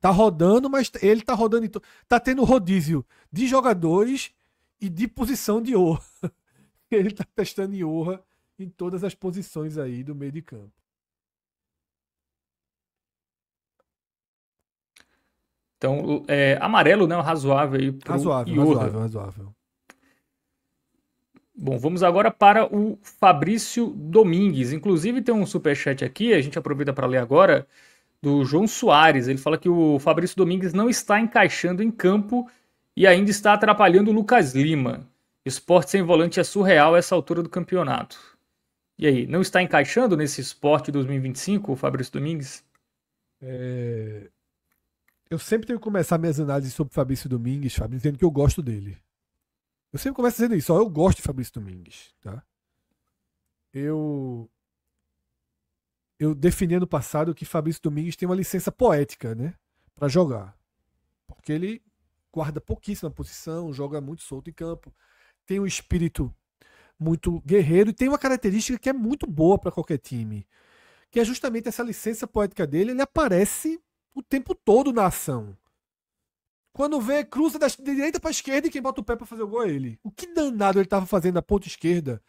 Tá rodando, mas ele tá rodando. Tá tendo rodízio de jogadores e de posição de Johan. Ele tá testando Johan em todas as posições aí do meio de campo. Então, amarelo, né? Razoável aí pro Razoável. Bom, vamos agora para o Fabrício Domingues. Inclusive tem um superchat aqui, a gente aproveita para ler agora, do João Soares. Ele fala que o Fabrício Domingues não está encaixando em campo e ainda está atrapalhando o Lucas Lima. Esporte sem volante é surreal a essa altura do campeonato. E aí, não está encaixando nesse Esporte 2025, o Fabrício Domingues? Eu sempre tenho que começar minhas análises sobre o Fabrício Domingues, Fábio, dizendo que eu gosto dele. Eu sempre começo dizendo isso, eu gosto de Fabrício Domingues, tá? Eu defini ano passado que Fabrício Domingues tem uma licença poética, né? Pra jogar. Porque ele guarda pouquíssima posição, joga muito solto em campo, tem um espírito muito guerreiro e tem uma característica que é muito boa para qualquer time, que é justamente essa licença poética dele. Ele aparece o tempo todo na ação. Quando vê, cruza da direita para esquerda e quem bota o pé para fazer o gol é ele. O que danado ele estava fazendo na ponta esquerda?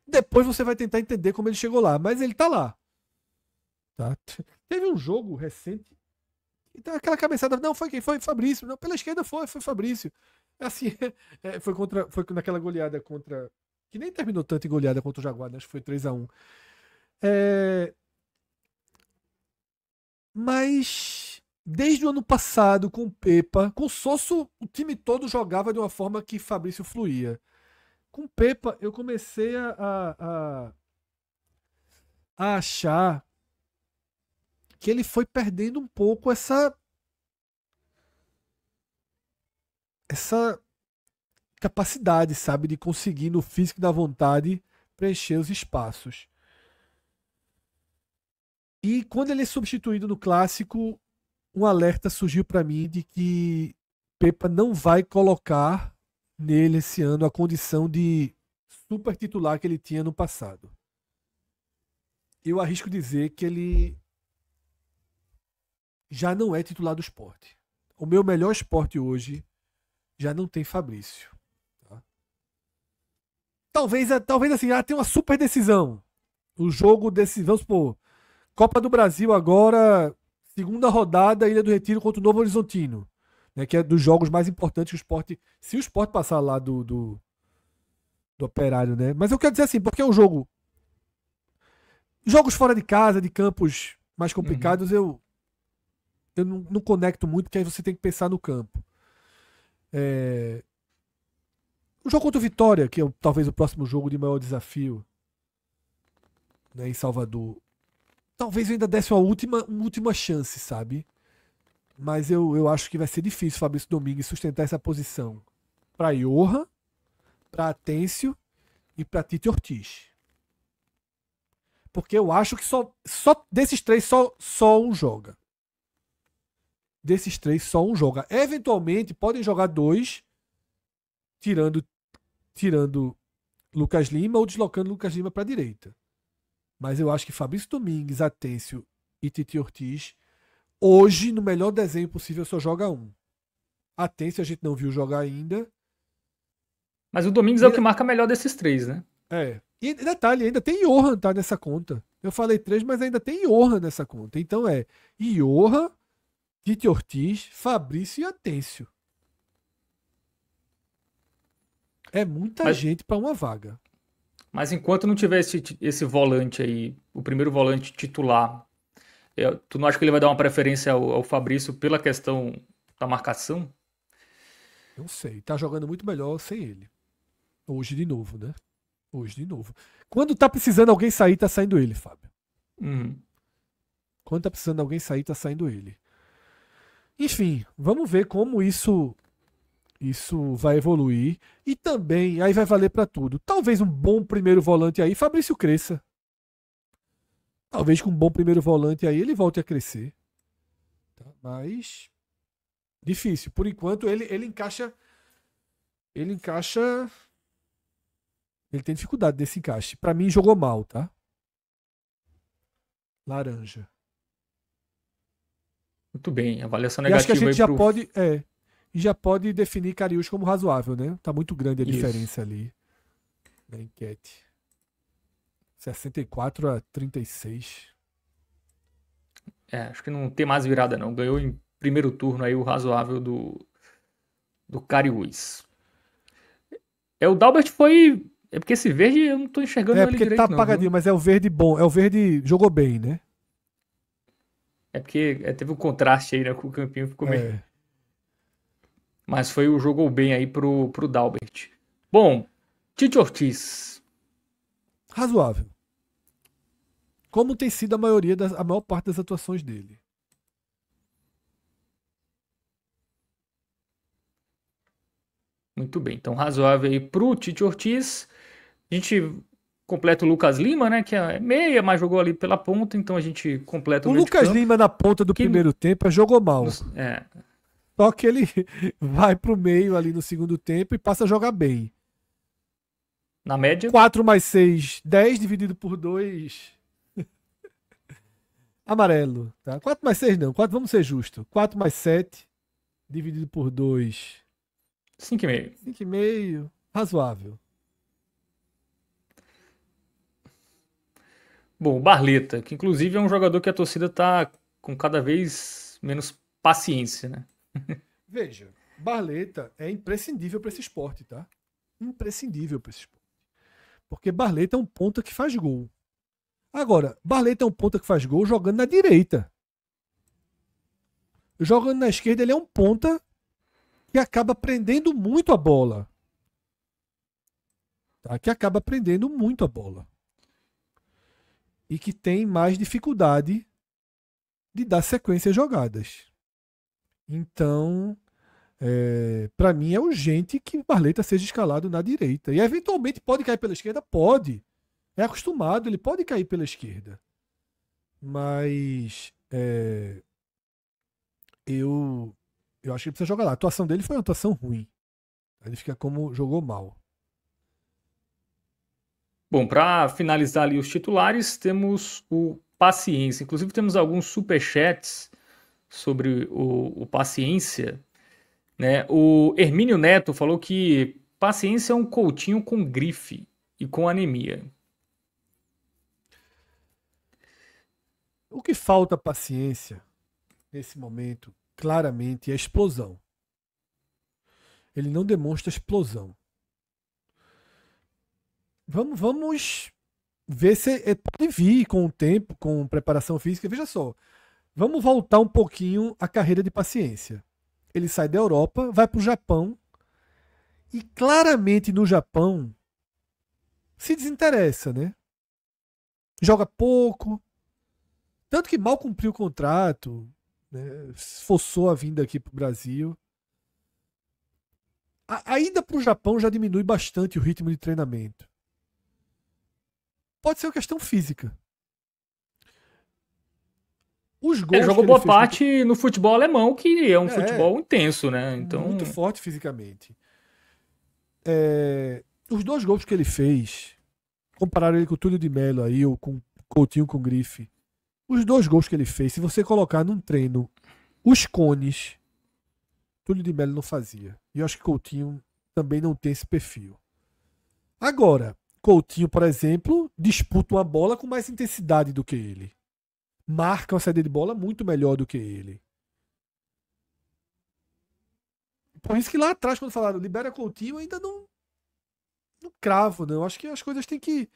Depois você vai tentar entender como ele chegou lá, mas ele tá lá. Tá? Teve um jogo recente. Então aquela cabeçada, não, foi quem? Foi Fabrício. Não, pela esquerda foi Fabrício. Assim, foi naquela goleada contra. Que nem terminou tanto em goleada contra o Jaguar, né? Acho que foi 3-1. Mas desde o ano passado, com o Pepa, com o Sosso, o time todo jogava de uma forma que Fabrício fluía. Com o Pepa, eu comecei a achar que ele foi perdendo um pouco essa capacidade, sabe, de conseguir no físico e da vontade preencher os espaços. E quando ele é substituído no clássico, um alerta surgiu para mim de que Pepa não vai colocar nele esse ano a condição de super titular que ele tinha no passado. Eu arrisco dizer que ele já não é titular do Sport. O meu melhor Sport hoje já não tem Fabrício. Tá? Talvez assim, tem uma super decisão. O jogo desse, vamos supor, Copa do Brasil agora, segunda rodada, Ilha do Retiro contra o Novo Horizontino, né, que é dos jogos mais importantes que o Sport, se o Sport passar lá do Operário, né? Mas eu quero dizer assim, porque é um jogo, jogos fora de casa, de campos mais complicados, eu não conecto muito, porque aí você tem que pensar no campo. O jogo contra o Vitória, que é talvez o próximo jogo de maior desafio, né, em Salvador, talvez eu ainda desse uma última chance, sabe? Mas eu acho que vai ser difícil Fabrício Domingues sustentar essa posição para Johan, para Atêncio e para Tite Ortiz. Porque eu acho que só desses três só um joga. Desses três só um joga. Eventualmente podem jogar dois, tirando Lucas Lima ou deslocando Lucas Lima para a direita. Mas eu acho que Fabrício Domingues, Atêncio e Tite Ortiz, hoje, no melhor desenho possível, só joga um. Atêncio a gente não viu jogar ainda. Mas o Domingues é o que marca melhor desses três, né? E detalhe, ainda tem Johan, tá, nessa conta. Eu falei três, mas ainda tem Johan nessa conta. Então Johan, Tite Ortiz, Fabrício e Atêncio. É muita gente para uma vaga. Mas enquanto não tiver esse volante aí, o primeiro volante titular, tu não acha que ele vai dar uma preferência ao Fabrício pela questão da marcação? Não sei. Tá jogando muito melhor sem ele. Hoje de novo, né? Hoje, de novo. Quando tá precisando alguém sair, tá saindo ele, Fábio. Uhum. Quando tá precisando alguém sair, tá saindo ele. Enfim, vamos ver como isso vai evoluir. E também, aí vai valer para tudo. Talvez um bom primeiro volante aí, Fabrício cresça. Talvez com um bom primeiro volante aí ele volte a crescer. Tá? Mas difícil. Por enquanto ele encaixa. Ele encaixa. Ele tem dificuldade desse encaixe. Para mim jogou mal, tá? Laranja. Muito bem, avaliação E acho que a negativa gente aí já pro. pode, já pode definir Cariús como razoável, né? Tá muito grande a Isso. diferença ali na enquete. 64-36. Acho que não tem mais virada, não. Ganhou em primeiro turno aí o razoável do Cariús. O Dalbert foi. É porque esse verde eu não tô enxergando É, ele porque tá direito, não, apagadinho, viu? mas é o verde bom. É o verde jogou bem, né? É porque teve um contraste aí, né? Com o campinho ficou meio. É. Mas foi o jogou bem aí pro Dalbert. Bom, Tite Ortiz. Razoável. Como tem sido a maior parte das atuações dele. Muito bem. Então, razoável aí pro Tite Ortiz. A gente completa o Lucas Lima, né? Que é meia, mas jogou ali pela ponta. Então a gente completa O o meio de Lucas campo. Lima na ponta do Que primeiro tempo jogou mal. nos- é, Só que ele vai pro meio ali no segundo tempo e passa a jogar bem. na média. 4 mais 6, 10 dividido por 2. Amarelo. Tá? 4 mais 6 não. 4, vamos ser justos. 4 mais 7 dividido por 2. 5,5. 5,5. Razoável. Bom, o Barleta, que inclusive é um jogador que a torcida tá com cada vez menos paciência, né? Veja, Barleta é imprescindível para esse esporte, tá? Imprescindível para esse esporte. Porque Barleta é um ponta que faz gol. Agora, Barleta é um ponta que faz gol jogando na direita. Jogando na esquerda, ele é um ponta que acaba prendendo muito a bola. Tá? Que acaba prendendo muito a bola. E que tem mais dificuldade de dar sequência às jogadas. Então, para mim é urgente que Barleta seja escalado na direita. E eventualmente pode cair pela esquerda? Pode. É acostumado, ele pode cair pela esquerda. Mas eu acho que ele precisa jogar lá. A atuação dele foi uma atuação ruim. Ele fica como jogou mal. Bom, para finalizar ali os titulares, temos o Paciência. Inclusive temos alguns superchats sobre o Paciência, né? O Hermínio Neto falou que Paciência é um Coutinho com grife e com anemia. O que falta paciência nesse momento, claramente, é explosão. Ele não demonstra explosão. Vamos ver se pode vir com o tempo, com preparação física. Veja só, vamos voltar um pouquinho a carreira de paciência. Ele sai da Europa, vai para o Japão e claramente no Japão se desinteressa, né? Joga pouco, tanto que mal cumpriu o contrato, né? Forçou a vinda aqui para o Brasil. A ida para o Japão já diminui bastante o ritmo de treinamento. Pode ser uma questão física. Os Ele gols jogou que ele boa fez contra... parte no futebol alemão, que é um É, futebol intenso, né? muito Então, forte fisicamente. Os dois gols que ele fez, compararam ele com o Túlio de Mello aí, ou com Coutinho com Grife. Os dois gols que ele fez, se você colocar num treino os cones, Túlio de Mello não fazia. E eu acho que Coutinho também não tem esse perfil. Agora, Coutinho, por exemplo, disputa uma bola com mais intensidade do que ele. Marca uma saída de bola muito melhor do que ele. Por isso que lá atrás, quando falaram libera Coutinho, eu ainda não cravo, não. Acho que as coisas têm que.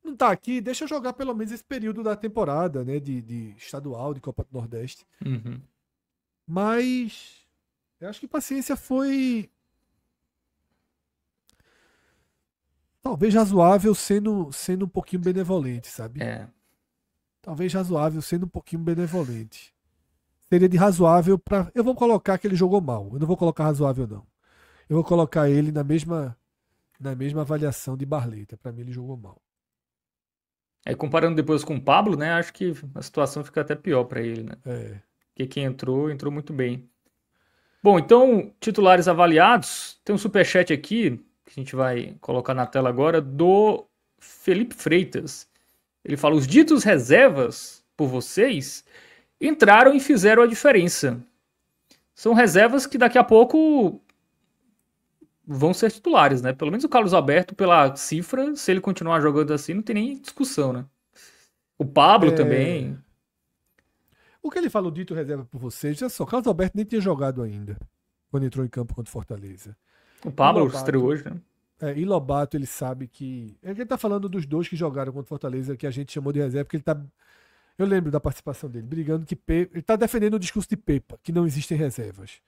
Não tá aqui, deixa eu jogar pelo menos esse período da temporada, né? De estadual, de Copa do Nordeste. uhum. Mas eu acho que paciência foi. Talvez razoável sendo um pouquinho benevolente, sabe? É. Talvez razoável sendo um pouquinho benevolente. Seria de razoável para. Eu vou colocar que ele jogou mal. Eu não vou colocar razoável, não. Eu vou colocar ele na mesma avaliação de Barleta. Para mim, ele jogou mal. Aí comparando depois com o Pablo, né? Acho que a situação fica até pior para ele, né? É. Porque quem entrou muito bem. Bom, então, titulares avaliados. Tem um superchat aqui, que a gente vai colocar na tela agora, do Felipe Freitas. Ele fala: os ditos reservas por vocês entraram e fizeram a diferença. São reservas que daqui a pouco vão ser titulares, né? Pelo menos o Carlos Alberto, pela cifra, se ele continuar jogando assim, não tem nem discussão, né? O Pablo É, também. O que ele falou dito reserva por vocês, já só, Carlos Alberto nem tinha jogado ainda, quando entrou em campo contra o Fortaleza. O E Pablo estreou Lobato, hoje, né? e Lobato, ele sabe que. Ele tá falando dos dois que jogaram contra o Fortaleza, que a gente chamou de reserva, porque ele tá. Eu lembro da participação dele, brigando que Pepa. Ele tá defendendo o discurso de Pepa, que não existem reservas.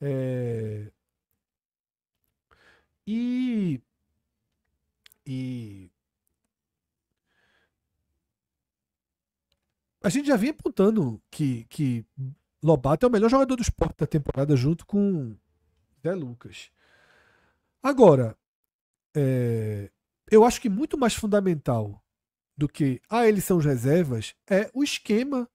É, e. E. A gente já vinha apontando que Lobato é o melhor jogador do esporte da temporada, junto com Zé Lucas. Agora, eu acho que muito mais fundamental do que eles são os reservas é o esquema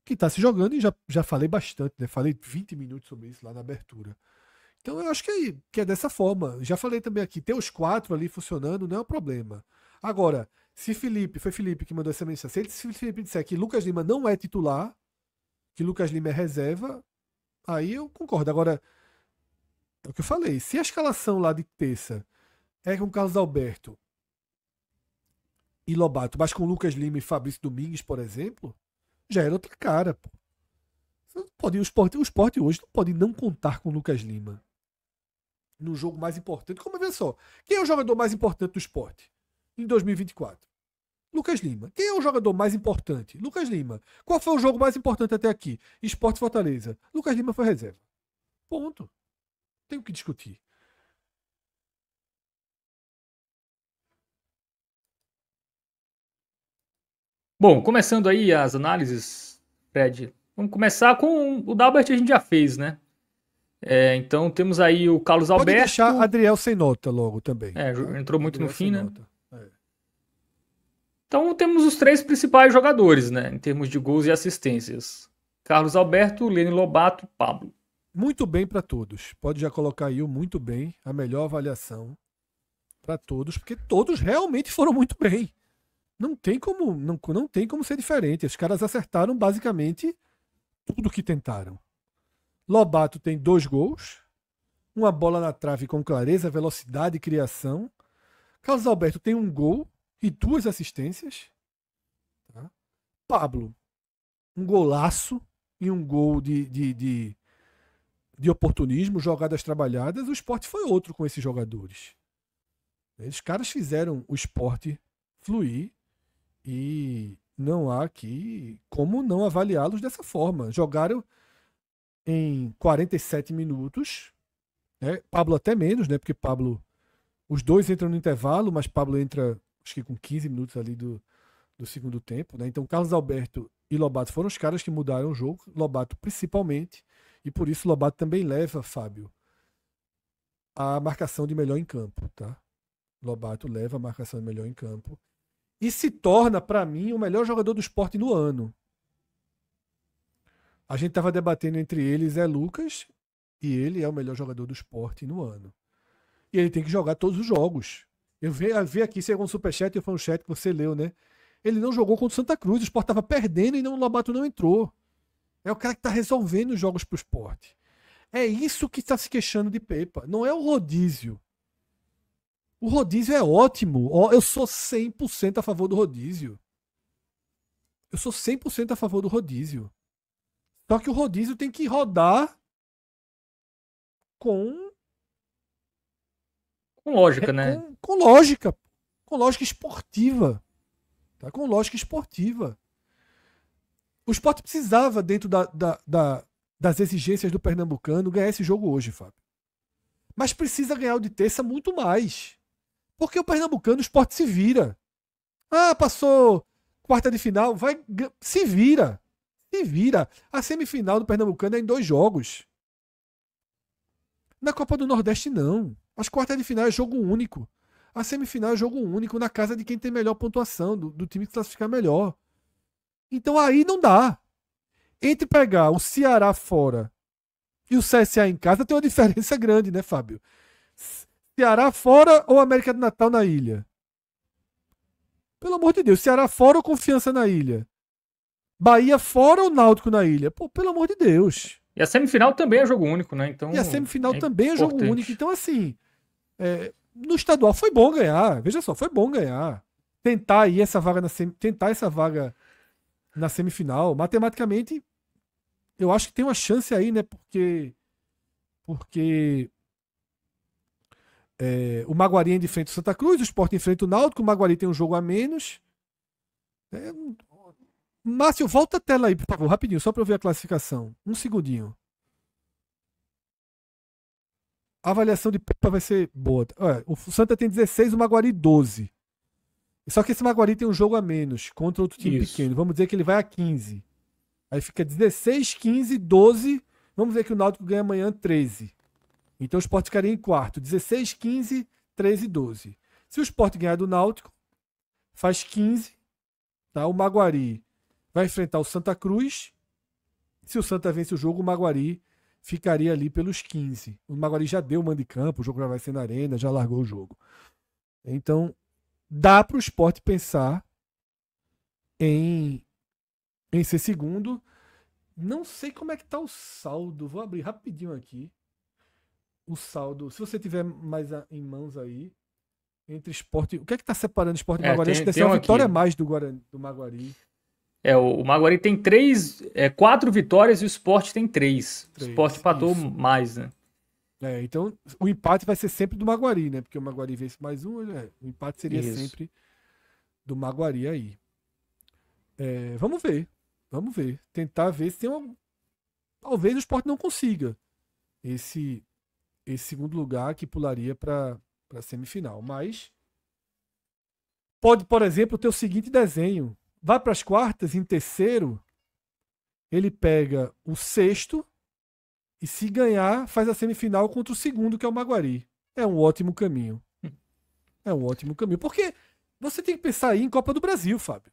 que está se jogando, e já falei bastante, né? Falei 20 minutos sobre isso lá na abertura. Então eu acho que é dessa forma. Já falei também aqui, ter os 4 ali funcionando não é um problema. Agora, se foi Felipe que mandou essa mensagem, se Felipe disser que Lucas Lima não é titular, que Lucas Lima é reserva, aí eu concordo. Agora, é o que eu falei, se a escalação lá de terça é com Carlos Alberto e Lobato, mas com Lucas Lima e Fabrício Domingues, por exemplo, já era outra cara, pô. Você não pode, o esporte hoje não pode não contar com o Lucas Lima no jogo mais importante. Como vê só, quem é o jogador mais importante do esporte em 2024? Lucas Lima. Quem é o jogador mais importante? Lucas Lima. Qual foi o jogo mais importante até aqui? Esporte Fortaleza. Lucas Lima foi reserva. Ponto. Tem o que discutir. Bom, começando aí as análises, Fred. Vamos começar com o Dalbert, a gente já fez, né? Então temos aí o Carlos Pode deixar Alberto. Adriel sem nota logo também. Tá? Entrou muito no Adriel sem fim, né? nota. É. Então temos os três principais jogadores, né? Em termos de gols e assistências: Carlos Alberto, Lene Lobato, Pablo. Muito bem para todos. Pode já colocar aí o muito bem, a melhor avaliação para todos, porque todos realmente foram muito bem. Não tem como ser diferente. Os caras acertaram basicamente tudo que tentaram. Lobato tem 2 gols, uma bola na trave com clareza, velocidade e criação. Carlos Alberto tem 1 gol e 2 assistências. Tá? Pablo, um golaço e um gol de oportunismo, jogadas trabalhadas. O esporte foi outro com esses jogadores. Os caras fizeram o esporte fluir e não há aqui como não avaliá-los dessa forma. Jogaram em 47 minutos, né? Pablo até menos, né? Porque Pablo, os dois entram no intervalo, mas Pablo entra acho que com 15 minutos ali do segundo tempo, né? Então Carlos Alberto e Lobato foram os caras que mudaram o jogo, Lobato principalmente, e por isso Lobato também leva, Fábio, a marcação de melhor em campo, tá? Lobato leva a marcação de melhor em campo e se torna, para mim, o melhor jogador do esporte no ano. A gente estava debatendo entre eles, Lucas, e ele é o melhor jogador do esporte no ano. E ele tem que jogar todos os jogos. Eu vi aqui, se é um superchat, foi um chat que você leu, né? Ele não jogou contra o Santa Cruz, o esporte estava perdendo e o Lobato não entrou. É o cara que está resolvendo os jogos pro esporte. É isso que está se queixando de Pepa. Não é o rodízio. O rodízio é ótimo. Eu sou 100% a favor do rodízio. Eu sou 100% a favor do rodízio. Só que o rodízio tem que rodar com lógica, né? Com lógica. Com lógica esportiva. Tá? Com lógica esportiva. O esporte precisava, dentro das exigências do Pernambucano, ganhar esse jogo hoje, Fábio. Mas precisa ganhar o de terça muito mais. Porque o Pernambucano, o Sport se vira. Ah, passou quarta de final, se vira. Se vira. A semifinal do Pernambucano é em 2 jogos. Na Copa do Nordeste, não. As quartas de final é jogo único. A semifinal é jogo único na casa de quem tem melhor pontuação, do time que classificar melhor. Então aí não dá. Entre pegar o Ceará fora e o CSA em casa tem uma diferença grande, né, Fábio? Ceará fora ou América do Natal na ilha? Pelo amor de Deus, Ceará fora ou Confiança na ilha? Bahia fora ou Náutico na ilha? Pô, pelo amor de Deus. E a semifinal também é jogo único, né? Então, e a semifinal também é jogo importante. único. Então, assim, no estadual foi bom ganhar. Veja só, foi bom ganhar. Tentar aí essa vaga na semifinal. Matematicamente, eu acho que tem uma chance aí, né? Porque o Maguari enfrenta o Santa Cruz, o Sport enfrenta o Náutico, o Maguari tem um jogo a menos. Márcio, volta a tela aí, por favor, rapidinho, só para eu ver a classificação. Um segundinho. A avaliação de Pepa vai ser boa. Olha, o Santa tem 16, o Maguari 12. Só que esse Maguari tem um jogo a menos contra outro time pequeno. Vamos dizer que ele vai a 15. Aí fica 16, 15, 12. Vamos ver que o Náutico ganha amanhã 13. Então o Sport ficaria em quarto. 16, 15, 13, 12. Se o Sport ganhar do Náutico, faz 15. Tá? O Maguari vai enfrentar o Santa Cruz. Se o Santa vence o jogo, o Maguari ficaria ali pelos 15. O Maguari já deu o mando de campo, o jogo já vai ser na arena, já largou o jogo. Então, dá para o Sport pensar em ser segundo. Não sei como é que tá o saldo. Vou abrir rapidinho aqui. O saldo, se você tiver mais em mãos aí, entre Sport. O que é que tá separando Sport e Maguari? Acho que deve ser uma vitória a mais do Maguari. O Maguari tem 4 vitórias e o Sport tem 3. O Sport empatou mais, né? Então o empate vai ser sempre do Maguari, né? Porque o Maguari vence mais um, o empate seria sempre do Maguari aí. Vamos ver. Tentar ver se tem uma. Talvez o Sport não consiga esse segundo lugar que pularia para a semifinal. Mas pode, por exemplo, ter o seguinte desenho. Vai para as quartas, em terceiro, ele pega o sexto e, se ganhar, faz a semifinal contra o segundo, que é o Maguari. É um ótimo caminho. Porque você tem que pensar aí em Copa do Brasil, Fábio.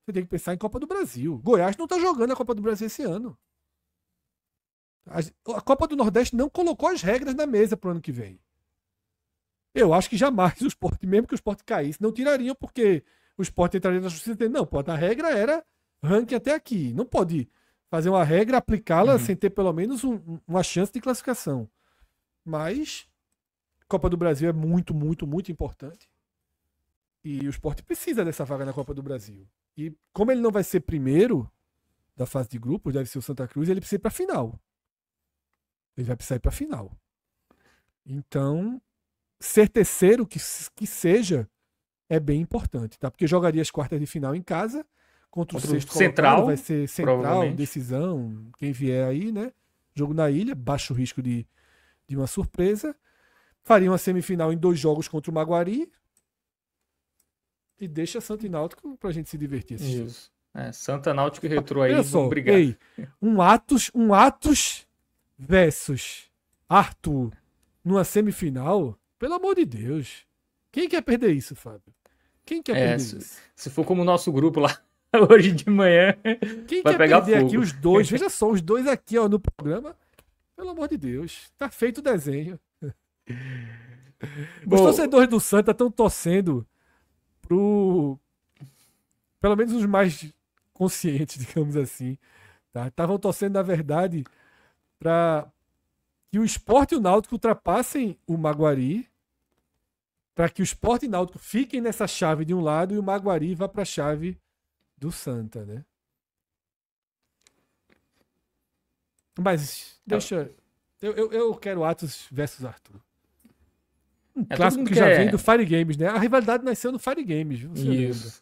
Você tem que pensar em Copa do Brasil. Goiás não está jogando a Copa do Brasil esse ano. A Copa do Nordeste não colocou as regras na mesa para o ano que vem. Eu acho que jamais o Sport, mesmo que o Sport caísse, não tirariam, porque o Sport entraria na justiça. Não, a regra era ranking até aqui. Não pode fazer uma regra, aplicá-la sem ter pelo menos uma chance de classificação. Mas Copa do Brasil é muito, muito, muito importante. E o Sport precisa dessa vaga na Copa do Brasil. E como ele não vai ser primeiro da fase de grupos, deve ser o Santa Cruz, ele precisa ir para a final. Ele vai precisar ir para a final. Então, ser terceiro que seja é bem importante, tá? Porque jogaria as quartas de final em casa contra o sexto Central, vai ser Central, decisão, quem vier aí, né? Jogo na ilha, baixo risco de uma surpresa. Faria uma semifinal em 2 jogos contra o Maguari e deixa Santa e Náutico pra gente se divertir. Isso. Santa, Náutico e Retrô aí vão brigar. Ei, um Atos versus Arthur numa semifinal, pelo amor de Deus. Quem quer perder isso, Fábio? Quem quer perder isso? Se for como o nosso grupo lá hoje de manhã, quem vai quer pegar perder fogo. Aqui os dois? Veja só, os dois aqui no programa. Pelo amor de Deus. Tá feito o desenho. Os torcedores do Santa estão torcendo pro... Pelo menos os mais conscientes, digamos assim. Estavam torcendo, na verdade, para que o Sport e o Náutico ultrapassem o Maguari, para que o Sport e o Náutico fiquem nessa chave de um lado e o Maguari vá para a chave do Santa, né? Mas deixa... Eu quero Atos versus Arthur. Um clássico que já vem do Fire Games, né? A rivalidade nasceu no Fire Games, viu? Você lembra?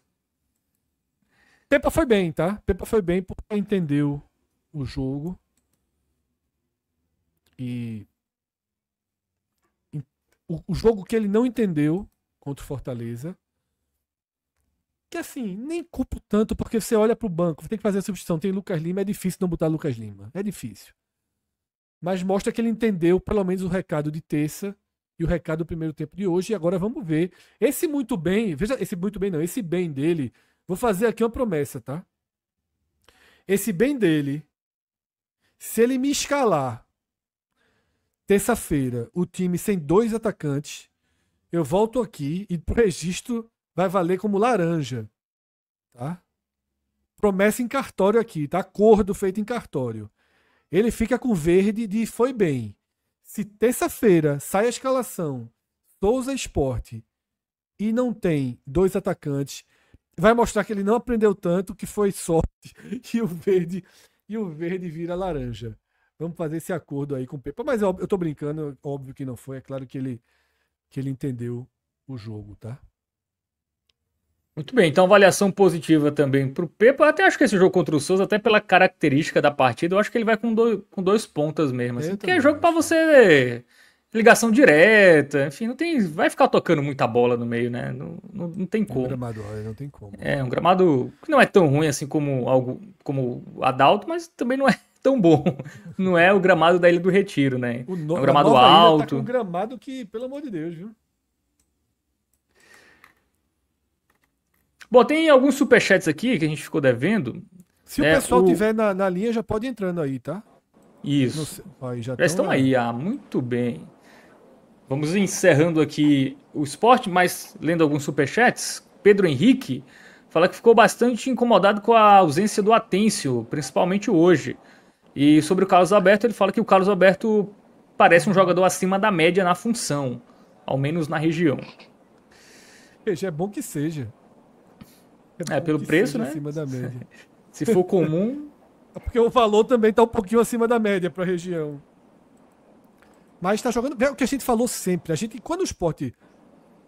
Pepa foi bem, tá? Pepa foi bem porque entendeu o jogo. E o jogo que ele não entendeu, contra o Fortaleza. Que assim, nem culpo tanto, porque você olha pro banco, tem que fazer a substituição, tem Lucas Lima, é difícil não botar Lucas Lima. É difícil. Mas mostra que ele entendeu pelo menos o recado de terça e o recado do primeiro tempo de hoje. E agora vamos ver. Esse muito bem, veja, esse muito bem não, esse bem dele, vou fazer aqui uma promessa, tá? Esse bem dele, se ele me escalar terça-feira o time sem 2 atacantes, eu volto aqui e pro registro vai valer como laranja, tá? Promessa em cartório aqui, tá? Acordo feito em cartório. Ele fica com verde de foi bem. Se terça-feira sai a escalação Souza Sport e não tem 2 atacantes, vai mostrar que ele não aprendeu tanto, que foi sorte e o verde vira laranja. Vamos fazer esse acordo aí com o Pepa. Mas eu tô brincando, óbvio que não foi. É claro que ele entendeu o jogo, tá? Muito bem, então avaliação positiva também para o Pepa. Eu até acho que esse jogo contra o Souza, até pela característica da partida, eu acho que ele vai com dois pontas mesmo. Assim, porque é jogo para você ligação direta, enfim, não tem, vai ficar tocando muita bola no meio, né? Não tem como. Gramado, não tem como. É um gramado que não é tão ruim assim como o Adalto, mas também não é tão bom. Não é o gramado da Ilha do Retiro, né? É um gramado alto. Tá com um gramado que, pelo amor de Deus, viu? Bom, tem alguns superchats aqui que a gente ficou devendo. Se o pessoal tiver na linha, já pode ir entrando aí, tá? Isso. Aí, já estão aí, muito bem. Vamos encerrando aqui o esporte, mas lendo alguns superchats. Pedro Henrique fala que ficou bastante incomodado com a ausência do Atêncio, principalmente hoje. E sobre o Carlos Alberto, ele fala que o Carlos Alberto parece um jogador acima da média na função, ao menos na região. É bom que seja. Pelo preço, né? Acima da média. Se for comum. É porque o valor também tá um pouquinho acima da média para a região. Mas tá jogando. É o que a gente falou sempre. Quando o Sport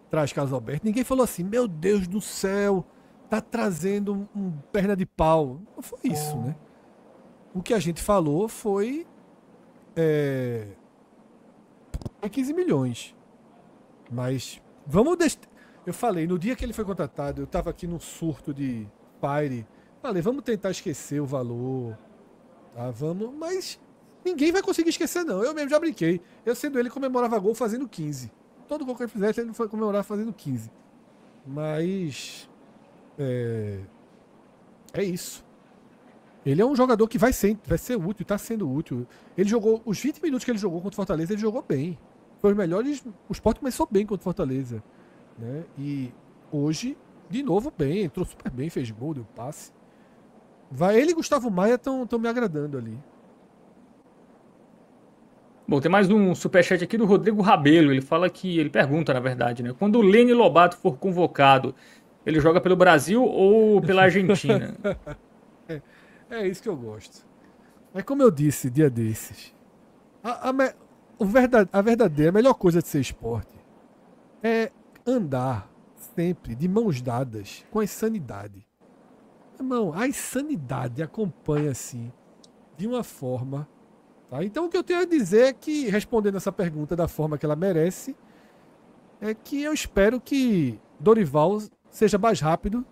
traz Carlos Alberto, ninguém falou assim: meu Deus do céu, tá trazendo um perna de pau. Não foi isso, né? O que a gente falou foi. 15 milhões. Mas vamos. Eu falei, no dia que ele foi contratado, eu tava aqui num surto de Pyre. Falei, vamos tentar esquecer o valor. Tá, vamos. Mas ninguém vai conseguir esquecer, não. Eu mesmo já brinquei. Eu sendo ele, comemorava gol fazendo 15. Todo gol que ele fizesse, ele foi comemorar fazendo 15. Mas. É isso. Ele é um jogador que vai ser útil, tá sendo útil. Ele jogou. Os 20 minutos que ele jogou contra o Fortaleza, ele jogou bem. Foi os melhores. O Sport começou bem contra o Fortaleza. Né? E hoje, de novo, bem, entrou super bem, fez gol, deu passe. Ele e Gustavo Maia estão me agradando ali. Bom, tem mais um superchat aqui do Rodrigo Rabelo. Ele pergunta, na verdade, né? Quando o Leni Lobato for convocado, ele joga pelo Brasil ou pela Argentina? É isso que eu gosto. Mas como eu disse, dia desses, a verdadeira, a melhor coisa de ser esporte é andar sempre de mãos dadas com a insanidade. Irmão, a insanidade acompanha assim de uma forma. Tá? Então o que eu tenho a dizer é que, respondendo essa pergunta da forma que ela merece, é que eu espero que Dorival seja mais rápido,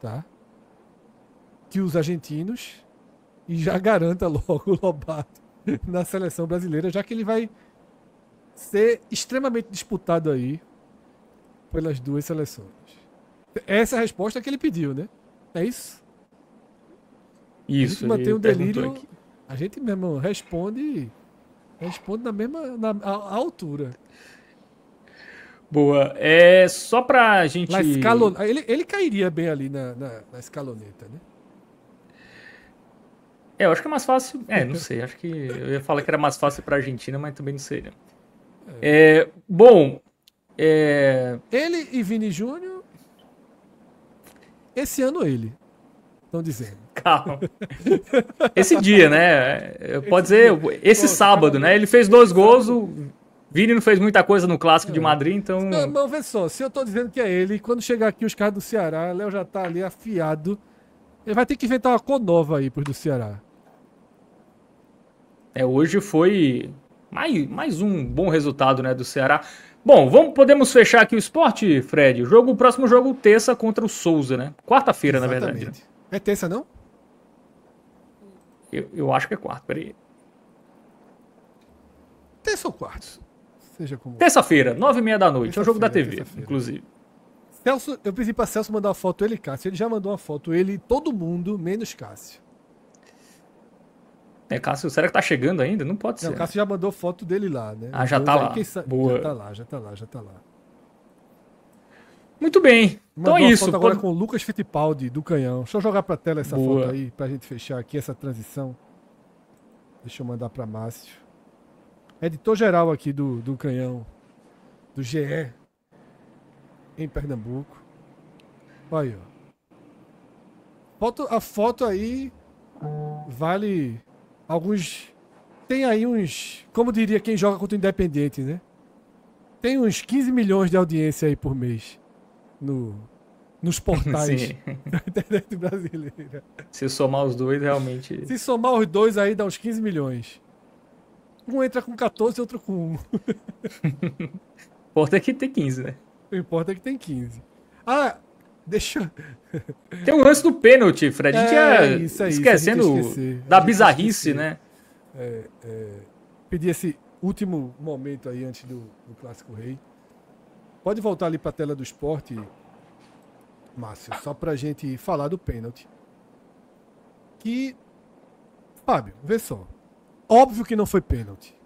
tá? Que os argentinos e já garanta logo o Lobato na seleção brasileira, já que ele vai ser extremamente disputado aí pelas duas seleções. Essa é a resposta que ele pediu, né? É isso? Isso. A gente mantém o delírio. A gente mesmo responde na mesma altura. Boa. Só pra gente. Ele cairia bem ali na escaloneta, né? Eu acho que é mais fácil. Não sei. Acho que eu ia falar que era mais fácil pra Argentina, mas também não sei, né? Bom. Ele e Vini Júnior. Esse ano ele. Estão dizendo. Calma. Esse dia, né? Pode dizer, esse sábado, né? Ele fez 2 gols, o Vini não fez muita coisa no Clássico de Madrid, então. Não, vê só, se eu tô dizendo que é ele, quando chegar aqui os caras do Ceará, Léo já tá ali afiado. Ele vai ter que inventar uma cor nova aí pros do Ceará. Hoje foi mais um bom resultado, né, do Ceará. Bom, podemos fechar aqui o esporte, Fred. O próximo jogo, terça contra o Souza, né? Quarta-feira, na verdade. Né? Exatamente. É terça, não? Eu acho que é quarta, peraí. Terça ou quarto? Seja como. Terça-feira, 9h30 da noite. É um jogo da TV, inclusive. Celso, eu pedi pra Celso mandar uma foto, ele e Cássio. Ele já mandou uma foto, ele todo mundo, menos Cássio. É, Cássio, será que tá chegando ainda? Não pode ser. Não, Cássio já mandou foto dele lá, né? Ah, já tá lá. Boa. Já tá lá. Muito bem. Então é isso. Foto agora com o Lucas Fittipaldi, do Canhão. Deixa eu jogar pra tela essa foto aí, pra gente fechar aqui essa transição. Deixa eu mandar pra Márcio. Editor-geral aqui do Canhão, do GE, em Pernambuco. Olha aí, ó. A foto aí vale alguns... Tem aí uns... Como diria quem joga contra o Independente, né? Tem uns 15 milhões de audiência aí por mês nos portais da internet brasileira. Se somar os dois, realmente... Se somar os dois aí, dá uns 15 milhões. Um entra com 14 e outro com 1. O importa é que tem 15, né? O importa é que tem 15. Ah, deixa... Tem o lance do pênalti, Fred. A gente ia esquecendo da bizarrice, né? Pedir esse último momento aí antes do Clássico Rei. Pode voltar ali para a tela do esporte, Márcio, só para a gente falar do pênalti. Que, Fábio, vê só. Óbvio que não foi pênalti.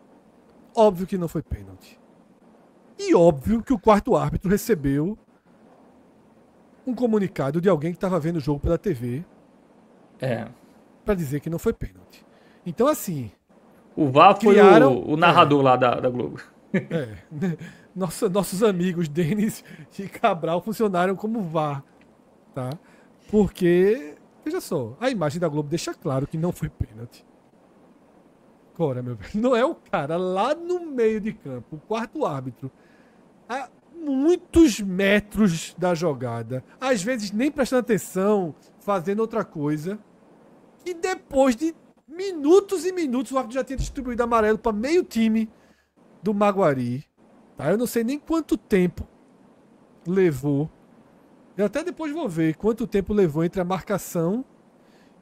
E óbvio que o quarto árbitro recebeu um comunicado de alguém que estava vendo o jogo pela TV. Para dizer que não foi pênalti. Então, assim... O VAR foi o narrador lá da Globo. Nossos amigos Denis e Cabral funcionaram como VAR, tá? Porque, veja só, a imagem da Globo deixa claro que não foi pênalti. Agora, meu velho, não é o cara lá no meio de campo, o quarto árbitro, a muitos metros da jogada, às vezes nem prestando atenção, fazendo outra coisa, e depois de minutos e minutos o árbitro já tinha distribuído amarelo para meio time do Maguari. Tá? Eu não sei nem quanto tempo levou. Eu até depois vou ver quanto tempo levou entre a marcação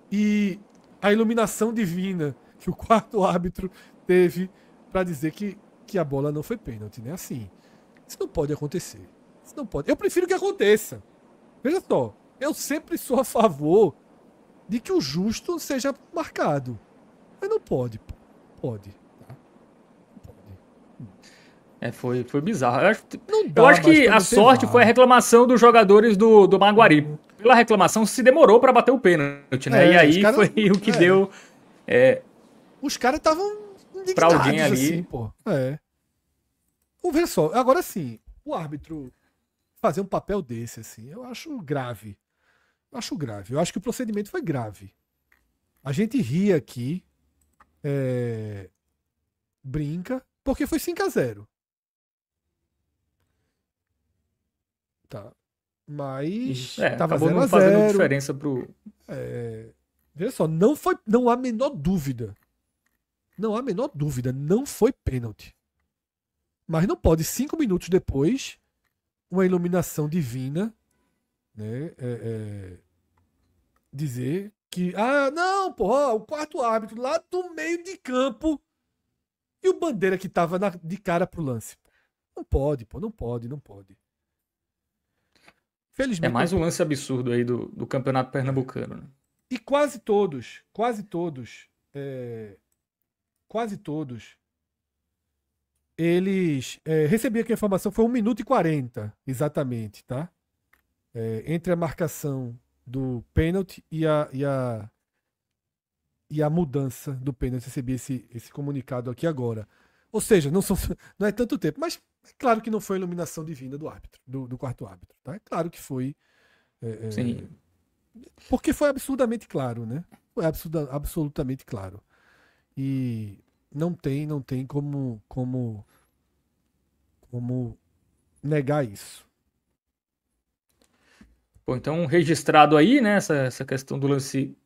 e a iluminação divina que o quarto árbitro teve para dizer que a bola não foi pênalti, né? Assim, isso não pode acontecer. Isso não pode. Eu prefiro que aconteça. Veja só, eu sempre sou a favor de que o justo seja marcado. Mas não pode. Pode. Foi bizarro. Eu acho que a sorte foi a reclamação dos jogadores do Maguari. Pela reclamação, se demorou para bater o pênalti, né? E aí foi o que deu. Os caras estavam indignados pra alguém ali. Assim, pô. Vamos ver só. Agora sim, o árbitro fazer um papel desse, assim, eu acho grave. Eu acho que o procedimento foi grave. A gente ri aqui, brinca, porque foi 5-0. Tá. Mas tava acabou não fazendo diferença pro... Veja só, não há a menor dúvida. Não foi pênalti. Mas não pode, 5 minutos depois, uma iluminação divina, né, dizer que, não, porra, o quarto árbitro lá do meio de campo e o Bandeira que tava de cara pro lance. Não pode, pô, não pode. Felizmente, é mais um lance absurdo aí do campeonato pernambucano, né? E quase todos, eles recebiam que a informação foi 1 minuto e 40, exatamente, tá? Entre a marcação do pênalti e a mudança do pênalti. Recebi esse comunicado aqui agora. Ou seja, não é tanto tempo, mas é claro que não foi a iluminação divina do árbitro, do quarto árbitro, tá? É claro que foi. Sim. Porque foi absurdamente claro, né? Foi absolutamente claro. E não tem como negar isso. Bom, então registrado aí, né, essa questão do lance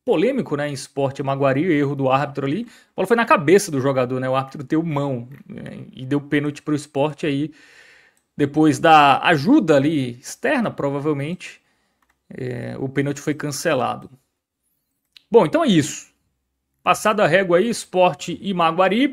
polêmico, né, em Sport e Maguari, o erro do árbitro ali. A bola foi na cabeça do jogador, né? O árbitro deu mão, né, e deu pênalti para o Sport aí. Depois da ajuda ali externa, provavelmente, o pênalti foi cancelado. Bom, então é isso. Passada a régua aí, Sport e Maguari.